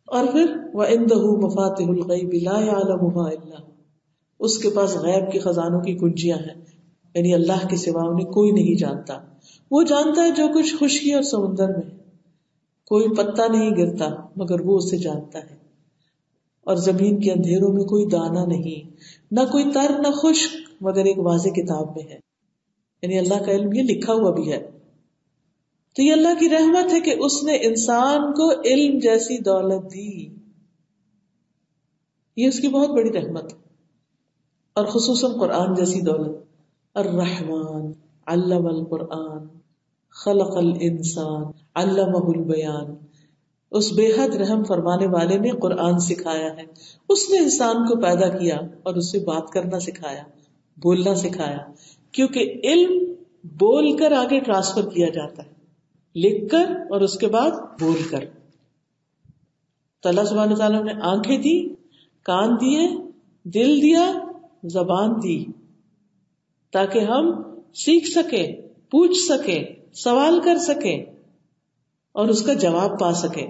اور پھر وَعِندَهُ مَفَاتِحُ الْغَيْبِ لَا يَعْلَمُهَا إِلَّا هُوَ، اس کے پاس غیب کے خزانوں کی کنجیاں ہیں، یعنی اللہ کے سوا انہیں کوئی نہیں جانتا. وہ جانتا ہے جو کچھ خشکی اور سمندر میں ہے، کوئی پتا نہیں گرتا مگر وہ اسے جانتا ہے، اور زمین کے اندھیروں میں کوئی دانہ نہیں، نہ کوئی تر نہ خشک مگر ایک واضح کتاب میں ہے. یعنی اللہ کا علم یہ لکھا ہوا بھی ہے. تو یہ اللہ کی رحمت ہے کہ اس نے انسان کو علم جیسی دولت دی، یہ اس کی بہت بڑی رحمت ہے. اور خصوصاً قرآن جیسی دولت. الرحمن علم القرآن خلق الانسان علمہ البیان، اس بے حد رحم فرمانے والے نے قرآن سکھایا ہے. اس نے انسان کو پیدا کیا اور اس سے بات کرنا سکھایا، بولنا سکھایا، کیونکہ علم بول کر آگے ٹرانسفر کیا جاتا ہے، لکھ کر اور اس کے بعد بول کر. تو اللہ سبحانہ وتعالیٰ نے آنکھیں دی، کان دیے، دل دیا، زبان دی، تاکہ ہم سیکھ سکیں، پوچھ سکیں، سوال کر سکیں اور اس کا جواب پا سکیں.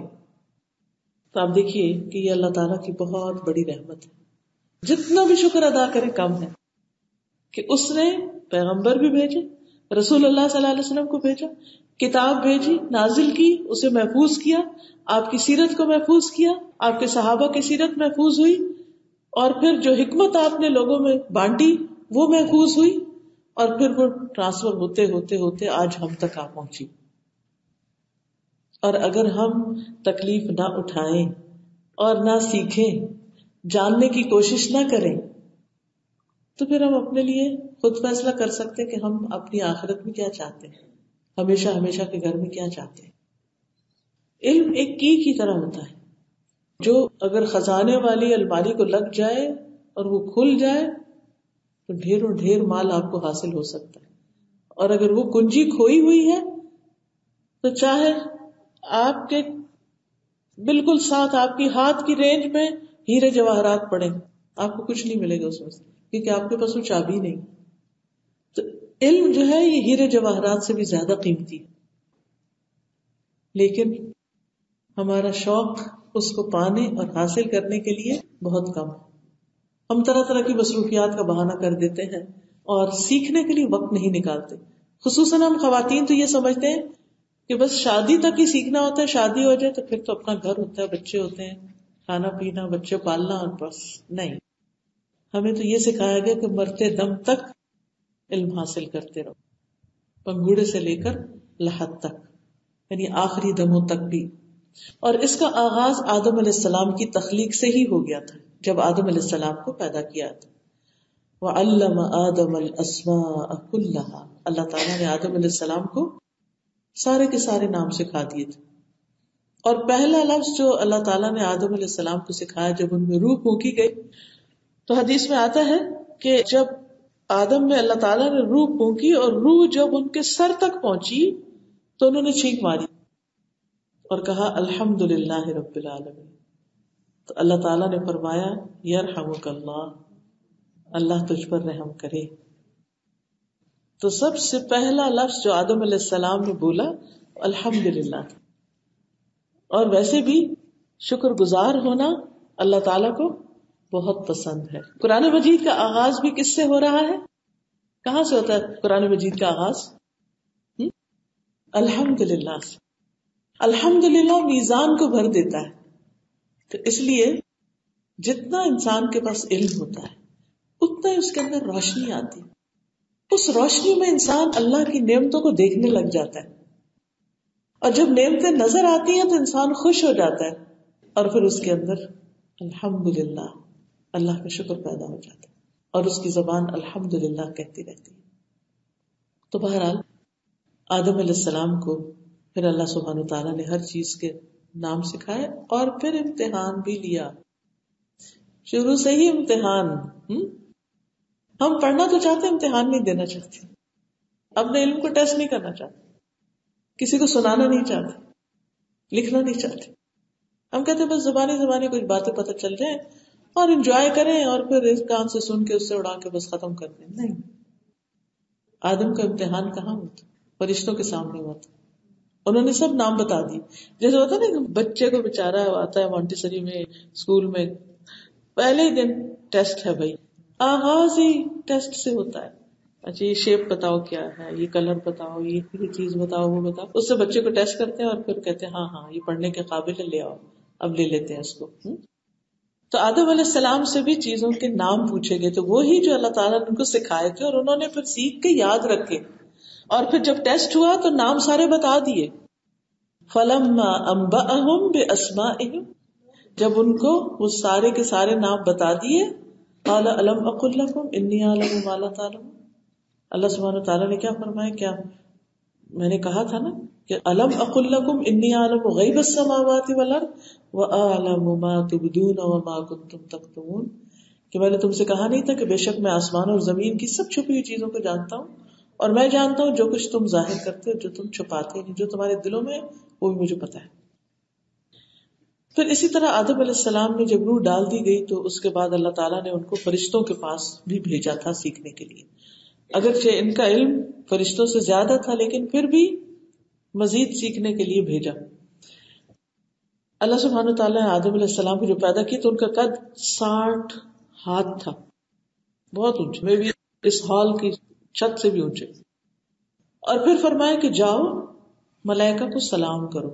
تو آپ دیکھیے کہ یہ اللہ تعالیٰ کی بہت بڑی رحمت ہے. جتنا بھی شکر ادا کریں کم ہے کہ اس نے پیغمبر بھی بھیجے، رسول اللہ صلی اللہ علیہ وسلم کو بھیجا، کتاب بھیجی، نازل کی، اسے محفوظ کیا، آپ کی سیرت کو محفوظ کیا، آپ کے صحابہ کی سیرت محفوظ ہوئی، اور پھر جو حکمت آپ نے لوگوں میں بانٹی وہ محفوظ ہوئی، اور پھر وہ ٹرانسفر ہوتے ہوتے ہوتے آج ہم تک آ پہنچی. اور اگر ہم تکلیف نہ اٹھائیں اور نہ سیکھیں، جاننے کی کوشش نہ کریں، تو پھر ہم اپنے لیے خود فیصلہ کر سکتے کہ ہم اپنی آخرت میں کیا چاہتے ہیں، ہمیشہ ہمیشہ کے گھر میں کیا چاہتے ہیں. علم ایک کی طرح ہوتا ہے جو اگر خزانے والی الماری کو لگ جائے اور وہ کھل جائے تو ڈھیروں ڈھیر مال آپ کو حاصل ہو سکتا ہے. اور اگر وہ کنجی کھوئی ہوئی ہے تو چاہے آپ کے بالکل ساتھ آپ کی ہاتھ کی رینج میں ہیرے جواہرات پڑے، آپ کو کچھ نہیں ملے گا اس میں سے، کیونکہ آپ کے پاس وہ چابی نہیں. تو علم جو ہے یہ ہیرے جواہرات سے بھی زیادہ قیمتی ہے، لیکن ہمارا شوق اس کو پانے اور حاصل کرنے کے لیے بہت کم ہے. ہم طرح طرح کی مصروفیات کا بہانہ کر دیتے ہیں اور سیکھنے کے لیے وقت نہیں نکالتے. خصوصاً ہم خواتین تو یہ سمجھتے ہیں کہ بس شادی تک ہی سیکھنا ہوتا ہے، شادی ہو جائے تو پھر تو اپنا گھر ہوتا ہے، بچے ہوتے ہیں، کھانا پینا، بچے پالنا، اور بس. نہیں، ہمیں تو یہ سکھایا گیا کہ مرتے دم تک علم حاصل کرتے رہو، پنگوڑے سے لے کر لحد تک، یعنی آخری دموں تک بھی. اور اس کا آغاز آدم علیہ السلام کی تخلیق سے ہی ہو گیا تھا، جب آدم علیہ السلام کو پیدا کیا تھا. وَعَلَّمَ آدَمَ الْأَسْمَاءَ كُلَّهَا، اللہ تعالیٰ نے آدم علیہ السلام کو سارے کے سارے نام سکھا دیے تھے. اور پہلا لفظ جو اللہ تعالیٰ نے آدم علیہ السلام کو سکھایا جب ان میں روح پھونکی گئی، تو حدیث میں آتا ہے کہ جب آدم میں اللہ تعالیٰ نے روح پھونکی اور روح جب ان کے سر تک پہنچی تو انہوں نے چھینک ماری اور کہا الحمدللہ رب العالمین. تو اللہ تعالیٰ نے فرمایا یرحمک اللہ، اللہ تجھ پر رحم کرے. تو سب سے پہلا لفظ جو آدم علیہ السلام نے بولا الحمدللہ. اور ویسے بھی شکر گزار ہونا اللہ تعالیٰ کو بہت پسند ہے. قرآن مجید کا آغاز بھی کس سے ہو رہا ہے؟ کہاں سے ہوتا ہے قرآن مجید کا آغاز؟ الحمدللہ سے. الحمدللہ میزان کو بھر دیتا ہے. تو اس لیے جتنا انسان کے پاس علم ہوتا ہے اتنا ہی اس کے اندر روشنی آتی ہے. اس روشنی میں انسان اللہ کی نعمتوں کو دیکھنے لگ جاتا ہے، اور جب نعمتیں نظر آتی ہیں تو انسان خوش ہو جاتا ہے، اور پھر اس کے اندر الحمدللہ اللہ کا شکر پیدا ہو جاتا ہے اور اس کی زبان الحمدللہ کہتی رہتی ہے. تو بہرحال آدم علیہ السلام کو پھر اللہ سبحانہ تعالیٰ نے ہر چیز کے نام سکھائے اور پھر امتحان بھی لیا. شروع سے ہی امتحان. ہم پڑھنا تو چاہتے ہیں، امتحان نہیں دینا چاہتے، اپنے علم کو ٹیسٹ نہیں کرنا چاہتے، کسی کو سنانا نہیں چاہتے، لکھنا نہیں چاہتے. ہم کہتے ہیں بس زبانی کچھ باتیں پتہ چل جائیں اور انجوائے کریں اور پھر اس کان سے سن کے اس سے اڑا کے بس ختم کر دیں. نہیں، آدم کا امتحان کہاں ہوا تھا؟ فرشتوں کے سامنے ہوا تھا. انہوں نے سب نام بتا دی. جیسے ہوتا ہے نا بچے کو بےچارا آتا ہے مونٹیسری میں اسکول میں پہلے ہی دن ٹیسٹ ہے بھائی، آغاز ہی ٹیسٹ سے ہوتا ہے. اچھا یہ شیپ بتاؤ کیا ہے، یہ کلر بتاؤ، یہ چیز بتاؤ، وہ بتاؤ. اس سے بچے کو ٹیسٹ کرتے ہیں اور پھر کہتے ہیں ہاں یہ پڑھنے کے قابل ہے، لے آؤ. اب لے لیتے ہیں اس کو. تو آدم علیہ السلام سے بھی چیزوں کے نام پوچھے گئے، تو وہی جو اللہ تعالیٰ نے ان کو سکھائے تھے اور انہوں نے پھر سیکھ کے یاد رکھے. اور پھر جب ٹیسٹ ہوا تو نام سارے بتا دیے. فَلَمَّا أَنبَأَهُم بِأَسْمَائِهِمْ، جب ان کو وہ سارے کے سارے نام بتا دیے، قَالَ أَلَمْ أَقُل لَّكُمْ إِنِّي أَعْلَمُ مَا لَا تَعْلَمُونَ. اللہ سبحانہ وتعالیٰ نے کیا فرمایا، کیا میں نے کہا تھا نا کہ أَلَمْ أَقُل لَّكُمْ إِنِّي أَعْلَمُ غَيْبَ السَّمَاوَاتِ وَالْأَرْضِ وَأَعْلَمُ مَا تُبْدُونَ وَمَا كُنتُمْ تَكْتُمُونَ، کہ میں نے تم سے کہا نہیں تھا کہ بے شک میں آسمان اور زمین کی سب چھپی ہوئی چیزوں کو جانتا ہوں، اور میں جانتا ہوں جو کچھ تم ظاہر کرتے ہو، جو تم چھپاتے نہیں، جو تمہارے دلوں میں وہ بھی مجھے پتا ہے. پھر اسی طرح آدم علیہ السلام نے جب روح ڈال دی گئی تو اس کے بعد اللہ تعالیٰ نے ان کو فرشتوں کے پاس بھی بھیجا تھا سیکھنے کے لیے. اگرچہ ان کا علم فرشتوں سے زیادہ تھا لیکن پھر بھی مزید سیکھنے کے لیے بھیجا. اللہ سبحانہ تعالیٰ نے آدم علیہ السلام کو جو پیدا کی تو ان کا قد 60 ہاتھ تھا، بہت اونچے، میں بھی اس ہال کی چھت سے بھی اونچے. اور پھر فرمایا کہ جاؤ ملائکہ کو سلام کرو.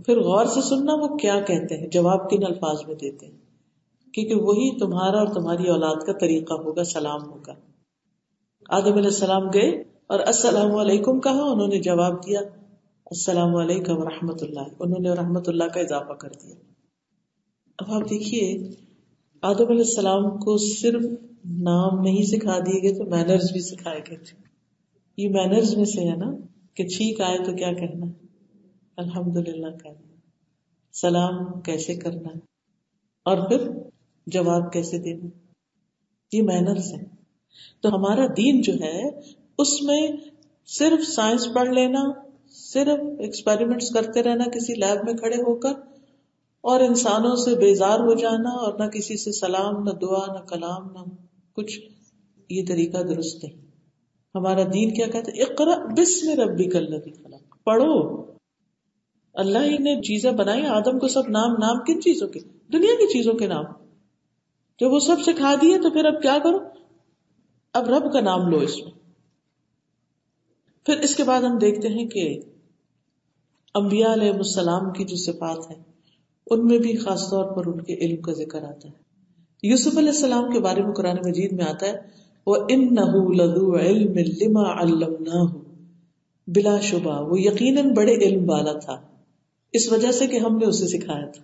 پھر غور سے سننا وہ کیا کہتے ہیں، جواب کن الفاظ میں دیتے ہیں، کیونکہ وہی تمہارا اور تمہاری اولاد کا طریقہ ہوگا، سلام ہوگا. آدم علیہ السلام گئے اور السلام علیکم کہا، انہوں نے جواب دیا السلام علیکم ورحمۃ اللہ، انہوں نے رحمۃ اللہ کا اضافہ کر دیا. اب آپ دیکھیے آدم علیہ السلام کو صرف نام نہیں سکھا دیے گئے تو مینرز بھی سکھائے گئے تھے. یہ مینرز میں سے ہے نا کہ چھینک آئے تو کیا کہنا ہے، الحمدللہ کہنا، سلام کیسے کرنا ہے، اور پھر جواب کیسے دینا، یہ مینرز ہیں. تو ہمارا دین جو ہے اس میں صرف سائنس پڑھ لینا، صرف ایکسپیریمنٹس کرتے رہنا کسی لیب میں کھڑے ہو کر، اور انسانوں سے بیزار ہو جانا، اور نہ کسی سے سلام، نہ دعا، نہ کلام، نہ کچھ، یہ طریقہ درست نہیں. ہمارا دین کیا کہتا ہے، اقرأ بسم ربک الذی خلق، پڑھو. اللہ ہی نے چیزیں بنائی، آدم کو سب نام کن چیزوں کے، دنیا کی چیزوں کے نام. جب وہ سب سکھا دیے تو پھر اب کیا کرو، اب رب کا نام لو اس میں. پھر اس کے بعد ہم دیکھتے ہیں کہ انبیاء علیہ السلام کی جو صفات ہیں ان میں بھی خاص طور پر ان کے علم کا ذکر آتا ہے. یوسف علیہ السلام کے بارے میں قرآن مجید میں آتا ہے وَإِنَّهُ لَذُو عِلْمٍ لِمَا عَلَّمْنَاهُ، بلا شبہ وہ یقیناً بڑے علم والا تھا اس وجہ سے کہ ہم نے اسے سکھایا تھا.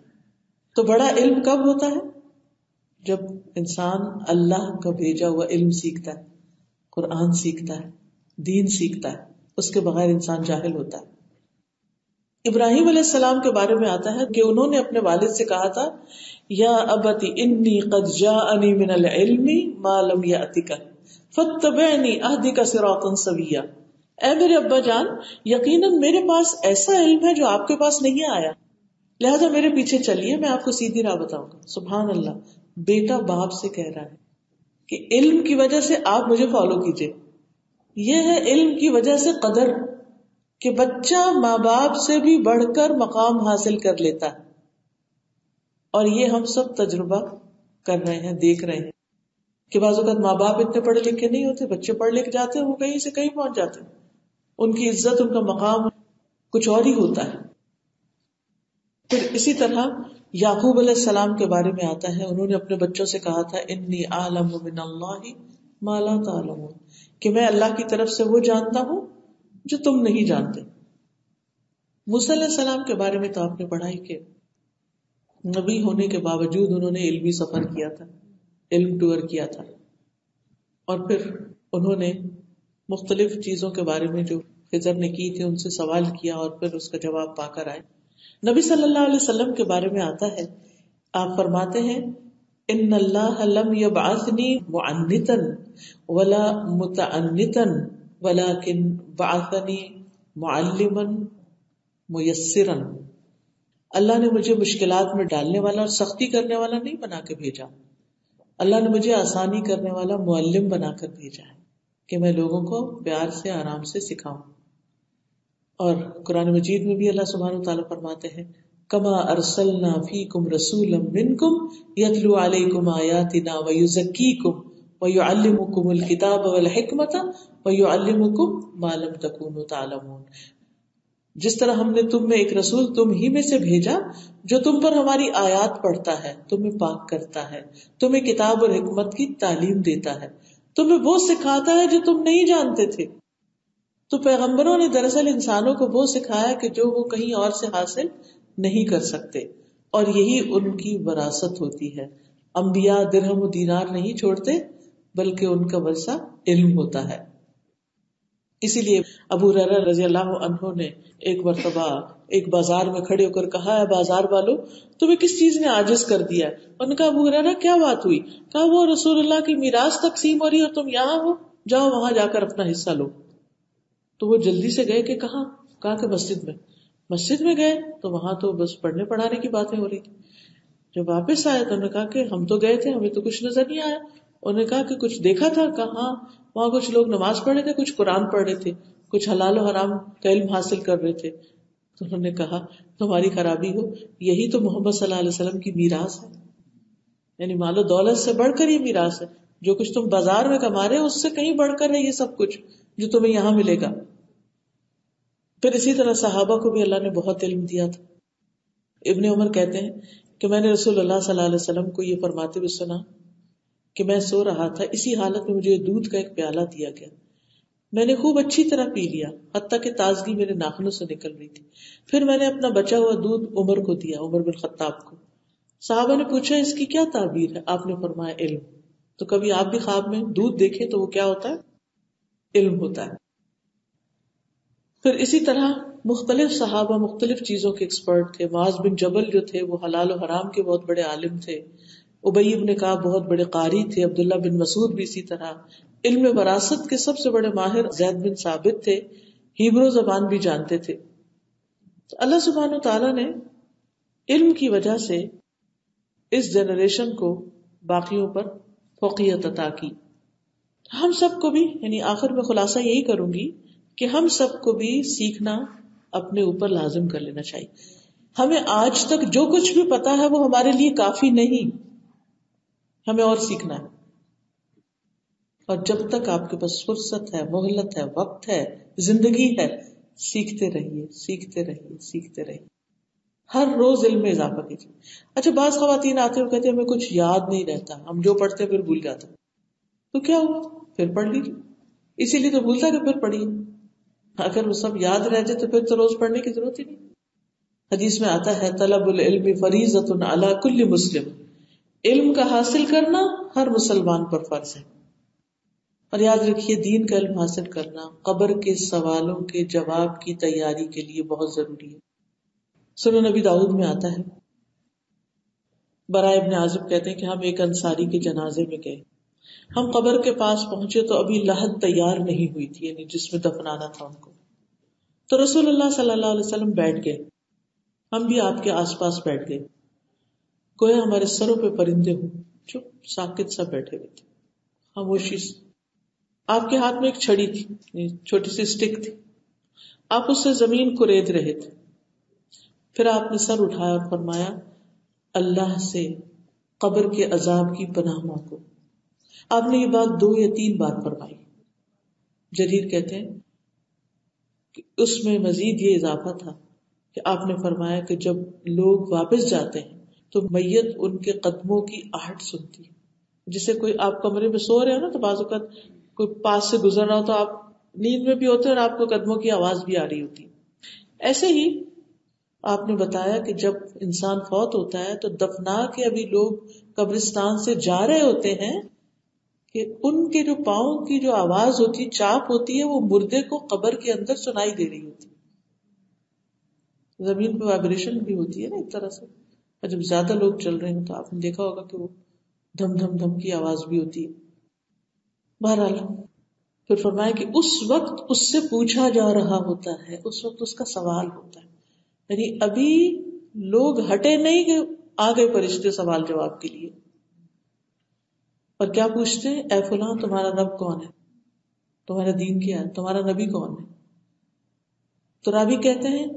تو بڑا علم کب ہوتا ہے، جب انسان اللہ کا بھیجا ہوا علم سیکھتا ہے، قرآن سیکھتا ہے، دین سیکھتا ہے. اس کے بغیر انسان جاہل ہوتا ہے. ابراہیم علیہ السلام کے بارے میں آتا ہے کہ انہوں نے اپنے والد سے کہا تھا یا ابت انی قد جاءنی من العلم ما لم یأتک فاتبعنی اہدک صراطا سویا. اے میرے ابا جان، یقیناً میرے پاس ایسا علم ہے جو آپ کے پاس نہیں آیا، لہذا میرے پیچھے چلیے، میں آپ کو سیدھی راہ بتاؤں گا. سبحان اللہ، بیٹا باپ سے کہہ رہا ہے کہ علم کی وجہ سے آپ مجھے فالو کیجئے. یہ ہے علم کی وجہ سے قدر، کہ بچہ ماں باپ سے بھی بڑھ کر مقام حاصل کر لیتا ہے. اور یہ ہم سب تجربہ کر رہے ہیں، دیکھ رہے ہیں کہ بعض اوقات ماں باپ اتنے پڑھے لکھے نہیں ہوتے، بچے پڑھ لکھ جاتے ہیں، وہ کہیں سے کہیں پہنچ جاتے ہیں، ان کی عزت، ان کا مقام کچھ اور ہی ہوتا ہے. پھر اسی طرح یعقوب علیہ السلام کے بارے میں آتا ہے، انہوں نے اپنے بچوں سے کہا تھا انی اعلم من اللہ ما لا تعلمون، کہ میں اللہ کی طرف سے وہ جانتا ہوں جو تم نہیں جانتے. موسیٰ علیہ السلام کے بارے میں تو آپ نے پڑھا ہی کہ نبی ہونے کے باوجود انہوں نے علمی سفر کیا تھا، علم ٹور کیا تھا، اور پھر انہوں نے مختلف چیزوں کے بارے میں جو خضر نے کی تھی ان سے سوال کیا اور پھر اس کا جواب پا کر آئے. نبی صلی اللہ علیہ وسلم کے بارے میں آتا ہے، آپ فرماتے ہیں ان اللہ لم یبعثنی معنتا ولا متعنتا ولکن بعثنی معلما میسرا. اللہ نے مجھے مشکلات میں ڈالنے والا اور سختی کرنے والا نہیں بنا کے بھیجا، اللہ نے مجھے آسانی کرنے والا معلم بنا کر بھیجا ہے. کہ میں لوگوں کو پیار سے آرام سے سکھاؤں. اور قرآن مجید میں بھی اللہ سبحانہ وتعالیٰ فرماتے ہیں کما ارسلنا فیکم رسولا منکم یتلو علیکم آیاتنا ویزکیکم ویعلمکم الکتاب والحکمت ویعلمکم ما لم تکونوا تعلمون. جس طرح ہم نے تم میں ایک رسول تم ہی میں سے بھیجا جو تم پر ہماری آیات پڑھتا ہے، تمہیں پاک کرتا ہے، تمہیں کتاب اور حکمت کی تعلیم دیتا ہے، تمہیں وہ سکھاتا ہے جو تم نہیں جانتے تھے. تو پیغمبروں نے دراصل انسانوں کو وہ سکھایا کہ جو وہ کہیں اور سے حاصل نہیں کر سکتے، اور یہی ان کی وراثت ہوتی ہے. انبیاء درہم و دینار نہیں چھوڑتے بلکہ ان کا ورثہ علم ہوتا ہے. اسی لیے ابو ہریرہ رضی اللہ عنہ نے ایک مرتبہ ایک بازار میں کھڑے ہو کر کہا ہے بازار والو تمہیں کس چیز نے عاجز کر دیا؟ انہوں نے کہا ابو ہریرہ کیا بات ہوئی؟ کہا وہ رسول اللہ کی میراث تقسیم ہو رہی اور تم یہاں ہو، جاؤ وہاں جا کر اپنا حصہ لو. تو وہ جلدی سے گئے کہ کہا کہ مسجد میں گئے تو وہاں تو بس پڑھنے پڑھانے کی باتیں ہو رہی تھی. جب واپس آئے تو انہوں نے کہا کہ ہم تو گئے تھے ہمیں تو کچھ نظر نہیں آیا. انہوں نے کہا کہ کچھ دیکھا تھا؟ کہا وہاں کچھ لوگ نماز پڑھ رہے تھے، کچھ قرآن پڑھ رہے تھے، کچھ حلال و حرام کا علم حاصل کر رہے تھے. تو انہوں نے کہا تمہاری خرابی ہو، یہی تو محمد صلی اللہ علیہ وسلم کی میراث ہے. یعنی مال و دولت سے بڑھ کر یہ میراث ہے. جو کچھ تم بازار میں کما رہے ہو اس سے کہیں بڑھ کر ہے یہ سب کچھ جو تمہیں یہاں ملے گا. پھر اسی طرح صحابہ کو بھی اللہ نے بہت علم دیا تھا. ابن عمر کہتے ہیں کہ میں نے رسول اللہ صلی اللہ علیہ وسلم کو یہ فرماتے ہوئے سنا کہ میں سو رہا تھا، اسی حالت میں مجھے دودھ کا ایک پیالہ دیا گیا، میں نے خوب اچھی طرح پی لیا حتیٰ کہ تازگی میرے ناخنوں سے نکل رہی تھی. پھر میں نے اپنا بچا ہوا دودھ عمر کو دیا، عمر بن خطاب کو. صحابہ نے پوچھا اس کی کیا تعبیر ہے؟ آپ نے فرمایا علم. تو کبھی آپ بھی خواب میں دودھ دیکھیں تو وہ کیا ہوتا ہے؟ علم ہوتا ہے. پھر اسی طرح مختلف صحابہ مختلف چیزوں کے ایکسپرٹ تھے. معاذ بن جبل جو تھے وہ حلال و حرام کے بہت بڑے عالم تھے. ابی بن کعب بہت بڑے قاری تھے. عبداللہ بن مسعود بھی اسی طرح. علم وراثت کے سب سے بڑے ماہر زید بن ثابت تھے، ہیبرو زبان بھی جانتے تھے. تو اللہ سبحانہ و تعالیٰ نے علم کی وجہ سے اس جنریشن کو باقیوں پر فوقیت عطا کی. ہم سب کو بھی، یعنی آخر میں خلاصہ یہی کروں گی کہ ہم سب کو بھی سیکھنا اپنے اوپر لازم کر لینا چاہیے. ہمیں آج تک جو کچھ بھی پتا ہے وہ ہمارے لیے کافی نہیں، ہمیں اور سیکھنا ہے. اور جب تک آپ کے پاس فرصت ہے، مہلت ہے، وقت ہے، زندگی ہے، سیکھتے رہیے سیکھتے رہیے سیکھتے رہیے. ہر روز علم میں اضافہ کیجیے. اچھا بعض خواتین آتے ہوئے کہتے ہیں ہمیں کچھ یاد نہیں رہتا، ہم جو پڑھتے ہیں پھر بھول جاتے. تو کیا ہوا؟ پھر پڑھ لیجیے. اسی لیے تو بھولتا کہ پھر پڑھیے. اگر وہ سب یاد رہ جائے تو پھر تو روز پڑھنے کی ضرورت ہی نہیں. حدیث میں آتا ہے طلب العلم فریضۃ علی کل مسلم، علم کا حاصل کرنا ہر مسلمان پر فرض ہے. اور یاد رکھیے دین کا علم حاصل کرنا قبر کے سوالوں کے جواب کی تیاری کے لیے بہت ضروری ہے. سنن نبی داؤد میں آتا ہے، براء ابن عازب کہتے ہیں کہ ہم ایک انصاری کے جنازے میں گئے. ہم قبر کے پاس پہنچے تو ابھی لحد تیار نہیں ہوئی تھی، یعنی جس میں دفنانا تھا ان کو. تو رسول اللہ صلی اللہ علیہ وسلم بیٹھ گئے، ہم بھی آپ کے آس پاس بیٹھ گئے. گویا ہمارے سروں پہ پرندے ہوں، چپ ساکت سا بیٹھے ہوئے تھے، خاموشی سے. آپ کے ہاتھ میں ایک چھڑی تھی، چھوٹی سی اسٹک تھی، آپ اس سے زمین کو ریت رہے تھے. پھر آپ نے سر اٹھایا اور فرمایا اللہ سے قبر کے عذاب کی پناہ مانگو. آپ نے یہ بات 2 یا 3 بار فرمائی. جریر کہتے ہیں کہ اس میں مزید یہ اضافہ تھا کہ آپ نے فرمایا کہ جب لوگ واپس جاتے ہیں تو میت ان کے قدموں کی آہٹ سنتی ہے. جسے کوئی آپ کمرے میں سو رہے ہو نا تو بعض اوقات کوئی پاس سے گزر رہا ہو تو آپ نیند میں بھی ہوتے اور آپ کو قدموں کی آواز بھی آ رہی ہوتی. ایسے ہی آپ نے بتایا کہ جب انسان فوت ہوتا ہے تو دفنا کے ابھی لوگ قبرستان سے جا رہے ہوتے ہیں کہ ان کے جو پاؤں کی جو آواز ہوتی ہے، چاپ ہوتی ہے، وہ مردے کو قبر کے اندر سنائی دے رہی ہوتی. زمین پہ وائبریشن بھی ہوتی ہے نا ایک طرح سے. اور جب زیادہ لوگ چل رہے ہیں تو آپ نے دیکھا ہوگا کہ وہ دھم دھم دھم کی آواز بھی ہوتی ہے. بہرحال پھر فرمایا کہ اس وقت اس سے پوچھا جا رہا ہوتا ہے، اس وقت اس کا سوال ہوتا ہے. یعنی ابھی لوگ ہٹے نہیں کہ آ گئے فرشتے سوال جواب کے لیے. اور کیا پوچھتے ہیں؟ اے فلاں تمہارا رب کون ہے؟ تمہارا دین کیا ہے، تمہارا نبی کون ہے؟ تو راوی کہتے ہیں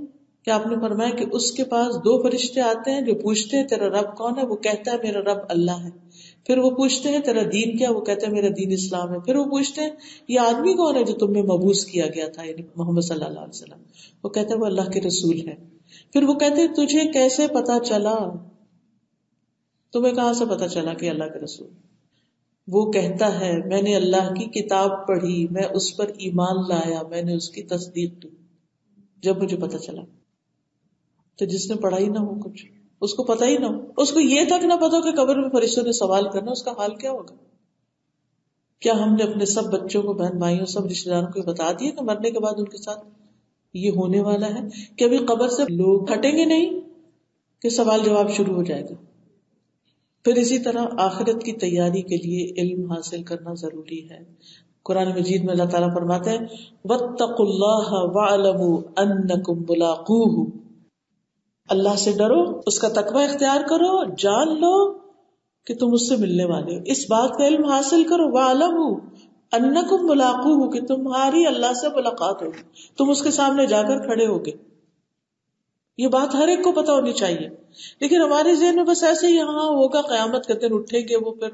کہ آپ نے فرمایا کہ اس کے پاس 2 فرشتے آتے ہیں جو پوچھتے ہیں تیرا رب کون ہے؟ وہ کہتا ہے میرا رب اللہ ہے. پھر وہ پوچھتے ہیں تیرا دین کیا؟ وہ کہتا ہے میرا دین اسلام ہے. پھر وہ پوچھتے ہیں یہ آدمی کون ہے جو تم میں مبعوث کیا گیا تھا، یعنی محمد صلی اللہ علیہ وسلم. وہ کہتا ہے وہ اللہ کے رسول ہے. پھر وہ کہتے ہیں تجھے کیسے پتا چلا، تمہیں کہاں سے پتا چلا کہ اللہ کے رسول؟ وہ کہتا ہے میں نے اللہ کی کتاب پڑھی، میں اس پر ایمان لایا، میں نے اس کی تصدیق کی جب مجھے پتا چلا. تو جس نے پڑھا ہی نہ ہو کچھ، اس کو پتا ہی نہ ہو، اس کو یہ تک نہ پتا ہو کہ قبر میں فرشتوں نے سوال کرنا، اس کا حال کیا ہوگا؟ کیا ہم نے اپنے سب بچوں کو، بہن بھائیوں، سب رشتے داروں کو بتا دیا کہ مرنے کے بعد ان کے ساتھ یہ ہونے والا ہے؟ کہ ابھی قبر سے لوگ ہٹیں گے نہیں کہ سوال جواب شروع ہو جائے گا. پھر اسی طرح آخرت کی تیاری کے لیے علم حاصل کرنا ضروری ہے. قرآن مجید میں اللہ تعالیٰ فرماتے ہیں وَاتَّقُوا اللَّهَ وَاعْلَمُوا أَنَّكُمْ مُلَاقُوهُ، اللہ سے ڈرو، اس کا تقوی اختیار کرو، جان لو کہ تم اس سے ملنے والے ہو. اس بات کا علم حاصل کرو وَاعْلَمُوا أَنَّكُمْ مُلَاقُوهُ، کہ تمہاری اللہ سے ملاقات ہوگی، تم اس کے سامنے جا کر کھڑے ہوگے. یہ بات ہر ایک کو پتا ہونی چاہیے. لیکن ہمارے ذہن میں بس ایسے ہی ہاں ہوگا، قیامت کے دن اٹھیں گے وہ، پھر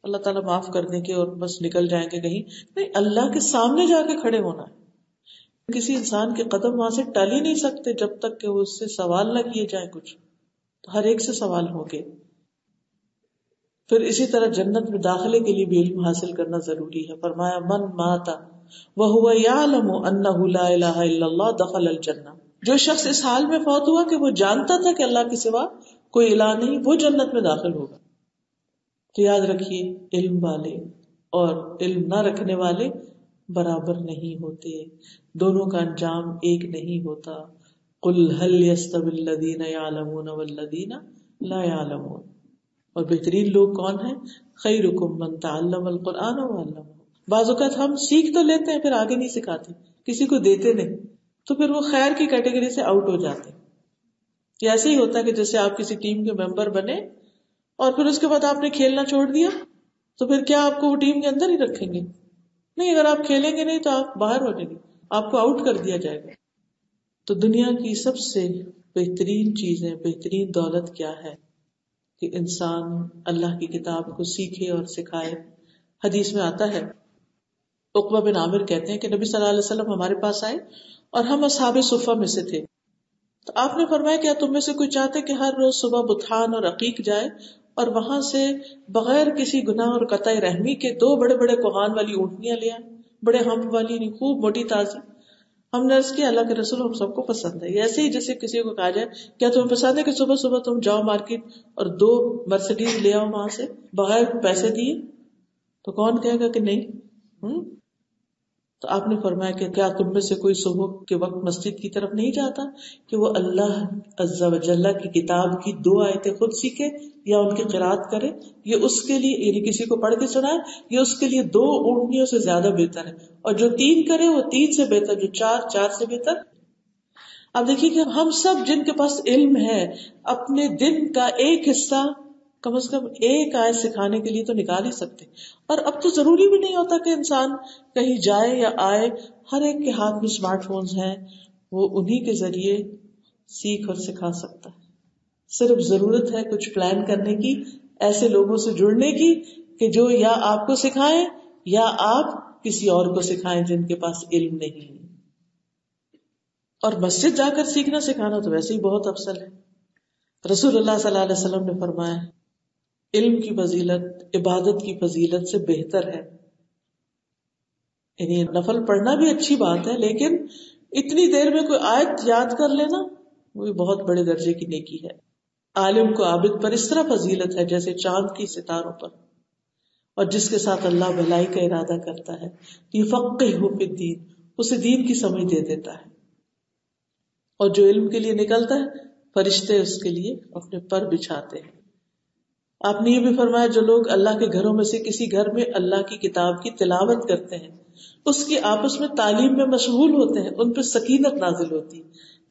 اللہ تعالیٰ معاف کر دیں گے اور بس نکل جائیں گے کہیں. نہیں، اللہ کے سامنے جا کے کھڑے ہونا ہے. کسی انسان کے قدم وہاں سے ٹال ہی نہیں سکتے جب تک کہ وہ اس سے سوال نہ کیے جائیں کچھ. تو ہر ایک سے سوال ہوں گے. پھر اسی طرح جنت میں داخلے کے لیے بھی علم حاصل کرنا ضروری ہے. فرمایا من مات وهو يعلم انه لا الہ الا اللہ دخل الجنہ، جو شخص اس حال میں فوت ہوا کہ وہ جانتا تھا کہ اللہ کے سوا کوئی الہ نہیں، وہ جنت میں داخل ہوگا. تو یاد رکھیے علم والے اور علم نہ رکھنے والے برابر نہیں ہوتے، دونوں کا انجام ایک نہیں ہوتا. قل هل يستوي الذين يعلمون والذين لا يعلمون. اور بہترین لوگ کون ہیں؟ خیرکم من تعلم القرآن وعلمہ. بعض اوقات ہم سیکھ تو لیتے ہیں پھر آگے نہیں سکھاتے، کسی کو دیتے نہیں، تو پھر وہ خیر کی کیٹیگری سے آؤٹ ہو جاتے. یہ ایسے ہی ہوتا ہے کہ جیسے آپ کسی ٹیم کے ممبر بنے اور پھر اس کے بعد آپ نے کھیلنا چھوڑ دیا، تو پھر کیا آپ کو وہ ٹیم کے اندر ہی رکھیں گے؟ نہیں، اگر آپ کھیلیں گے نہیں تو آپ باہر ہو جائیں گے، آپ کو آؤٹ کر دیا جائے گا. تو دنیا کی سب سے بہترین چیزیں، بہترین دولت کیا ہے؟ کہ انسان اللہ کی کتاب کو سیکھے اور سکھائے. حدیث میں آتا ہے، عقبہ بن عامر کہتے ہیں کہ نبی صلی اللہ علیہ وسلم ہمارے پاس آئے اور ہم اصحاب صفہ میں سے تھے. تو آپ نے فرمایا کیا تم میں سے کوئی چاہتے کہ ہر روز صبح بطحان اور عقیق جائے اور وہاں سے بغیر کسی گناہ اور قطع رحمی کے 2 بڑے بڑے کوہان والی اونٹنیاں لے آئے، بڑے ہمپ والی، نہیں خوب موٹی تازی. ہم نے عرض کیا اللہ کے رسول ہم سب کو پسند ہے. ایسے ہی جیسے کسی کو کہا جائے کیا تمہیں پسند ہے کہ صبح صبح تم جاؤ مارکیٹ اور 2 مرسیڈیز لے آؤ وہاں سے بغیر پیسے دیے؟ تو کون کہے گا کہ نہیں؟ تو آپ نے فرمایا کہ کیا تم میں سے کوئی صبح کے وقت مسجد کی طرف نہیں جاتا کہ وہ اللہ عز و جل کی کتاب کی 2 آیتیں خود سیکھے یا ان کی قرات کرے؟ یہ اس کے لیے، یعنی کسی کو پڑھ کے سنائے، یہ اس کے لیے 2 اونٹنیوں سے زیادہ بہتر ہے. اور جو 3 کرے وہ 3 سے بہتر، جو 4 سے بہتر. اب دیکھیے کہ ہم سب جن کے پاس علم ہے اپنے دن کا ایک حصہ کم از کم ایک آیت سکھانے کے لیے تو نکال ہی سکتے. اور اب تو ضروری بھی نہیں ہوتا کہ انسان کہیں جائے یا آئے، ہر ایک کے ہاتھ میں اسمارٹ فونز ہیں، وہ انہی کے ذریعے سیکھ اور سکھا سکتا ہے. صرف ضرورت ہے کچھ پلان کرنے کی، ایسے لوگوں سے جڑنے کی کہ جو یا آپ کو سکھائیں یا آپ کسی اور کو سکھائیں جن کے پاس علم نہیں. اور مسجد جا کر سیکھنا سکھانا تو ویسے ہی بہت افضل ہے. رسول اللہ صلی اللہ علیہ وسلم نے فرمایا علم کی فضیلت عبادت کی فضیلت سے بہتر ہے. یعنی نفل پڑھنا بھی اچھی بات ہے، لیکن اتنی دیر میں کوئی آیت یاد کر لینا وہ بھی بہت بڑے درجے کی نیکی ہے. عالم کو عابد پر اس طرح فضیلت ہے جیسے چاند کی ستاروں پر. اور جس کے ساتھ اللہ بھلائی کا ارادہ کرتا ہے یفقہہ فی الدین، اسے دین کی سمجھ دے دیتا ہے. اور جو علم کے لیے نکلتا ہے فرشتے اس کے لیے اپنے پر بچھاتے ہیں. آپ نے یہ بھی فرمایا جو لوگ اللہ کے گھروں میں سے کسی گھر میں اللہ کی کتاب کی تلاوت کرتے ہیں، اس کی آپس میں تعلیم میں مشغول ہوتے ہیں، ان پہ سکینت نازل ہوتی،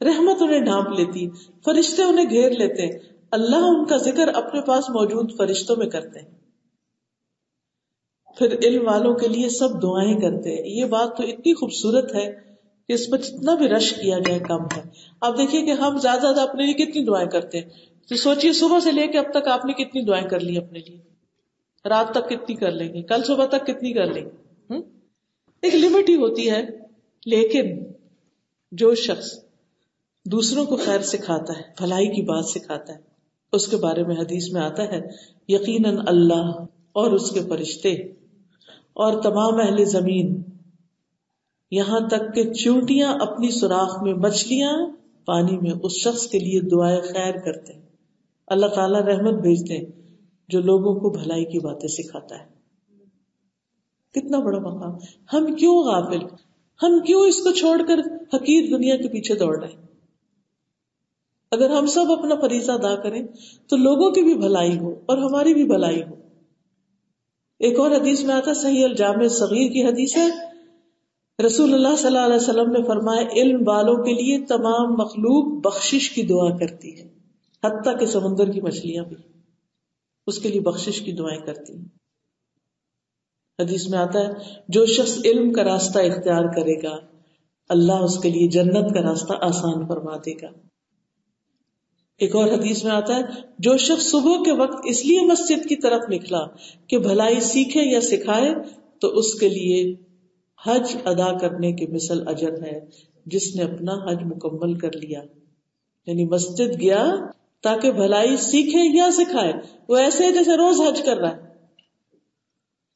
رحمت انہیں ڈھانپ لیتی، فرشتے انہیں گھیر لیتے ہیں، اللہ ان کا ذکر اپنے پاس موجود فرشتوں میں کرتے ہیں. پھر علم والوں کے لیے سب دعائیں کرتے ہیں. یہ بات تو اتنی خوبصورت ہے کہ اس پر جتنا بھی رش کیا جائے کم ہے. آپ دیکھیے کہ ہم زیادہ زیادہ اپنے لیے کتنی دعائیں کرتے ہیں. تو سوچئے صبح سے لے کے اب تک آپ نے کتنی دعائیں کر لی اپنے لیے, رات تک کتنی کر لیں گے, کل صبح تک کتنی کر لیں گے. ایک لمٹ ہی ہوتی ہے. لیکن جو شخص دوسروں کو خیر سکھاتا ہے, بھلائی کی بات سکھاتا ہے, اس کے بارے میں حدیث میں آتا ہے یقیناً اللہ اور اس کے فرشتے اور تمام اہل زمین, یہاں تک کہ چونٹیاں اپنی سوراخ میں, مچھلیاں پانی میں, اس شخص کے لیے دعائے خیر کرتے ہیں. اللہ تعالیٰ رحمت بھیجتے ہیں جو لوگوں کو بھلائی کی باتیں سکھاتا ہے. کتنا بڑا مقام. ہم کیوں غافل, ہم کیوں اس کو چھوڑ کر حقیر دنیا کے پیچھے دوڑ رہے ہیں؟ اگر ہم سب اپنا فریضہ ادا کریں تو لوگوں کی بھی بھلائی ہو اور ہماری بھی بھلائی ہو. ایک اور حدیث میں آتا ہے, صحیح الجامع صغیر کی حدیث ہے, رسول اللہ صلی اللہ علیہ وسلم نے فرمایا علم والوں کے لیے تمام مخلوق بخشش کی دعا کرتی ہے, حتیٰ کہ سمندر کی مچھلیاں بھی اس کے لیے بخشش کی دعائیں کرتی ہیں. حدیث میں آتا ہے جو شخص علم کا راستہ اختیار کرے گا اللہ اس کے لیے جنت کا راستہ آسان فرما دے گا. ایک اور حدیث میں آتا ہے جو شخص صبح کے وقت اس لیے مسجد کی طرف نکلا کہ بھلائی سیکھے یا سکھائے تو اس کے لیے حج ادا کرنے کے مثل اجر ہے جس نے اپنا حج مکمل کر لیا. یعنی مسجد گیا تاکہ بھلائی سیکھے یا سکھائے, وہ ایسے ہے جیسے روز حج کر رہا ہے.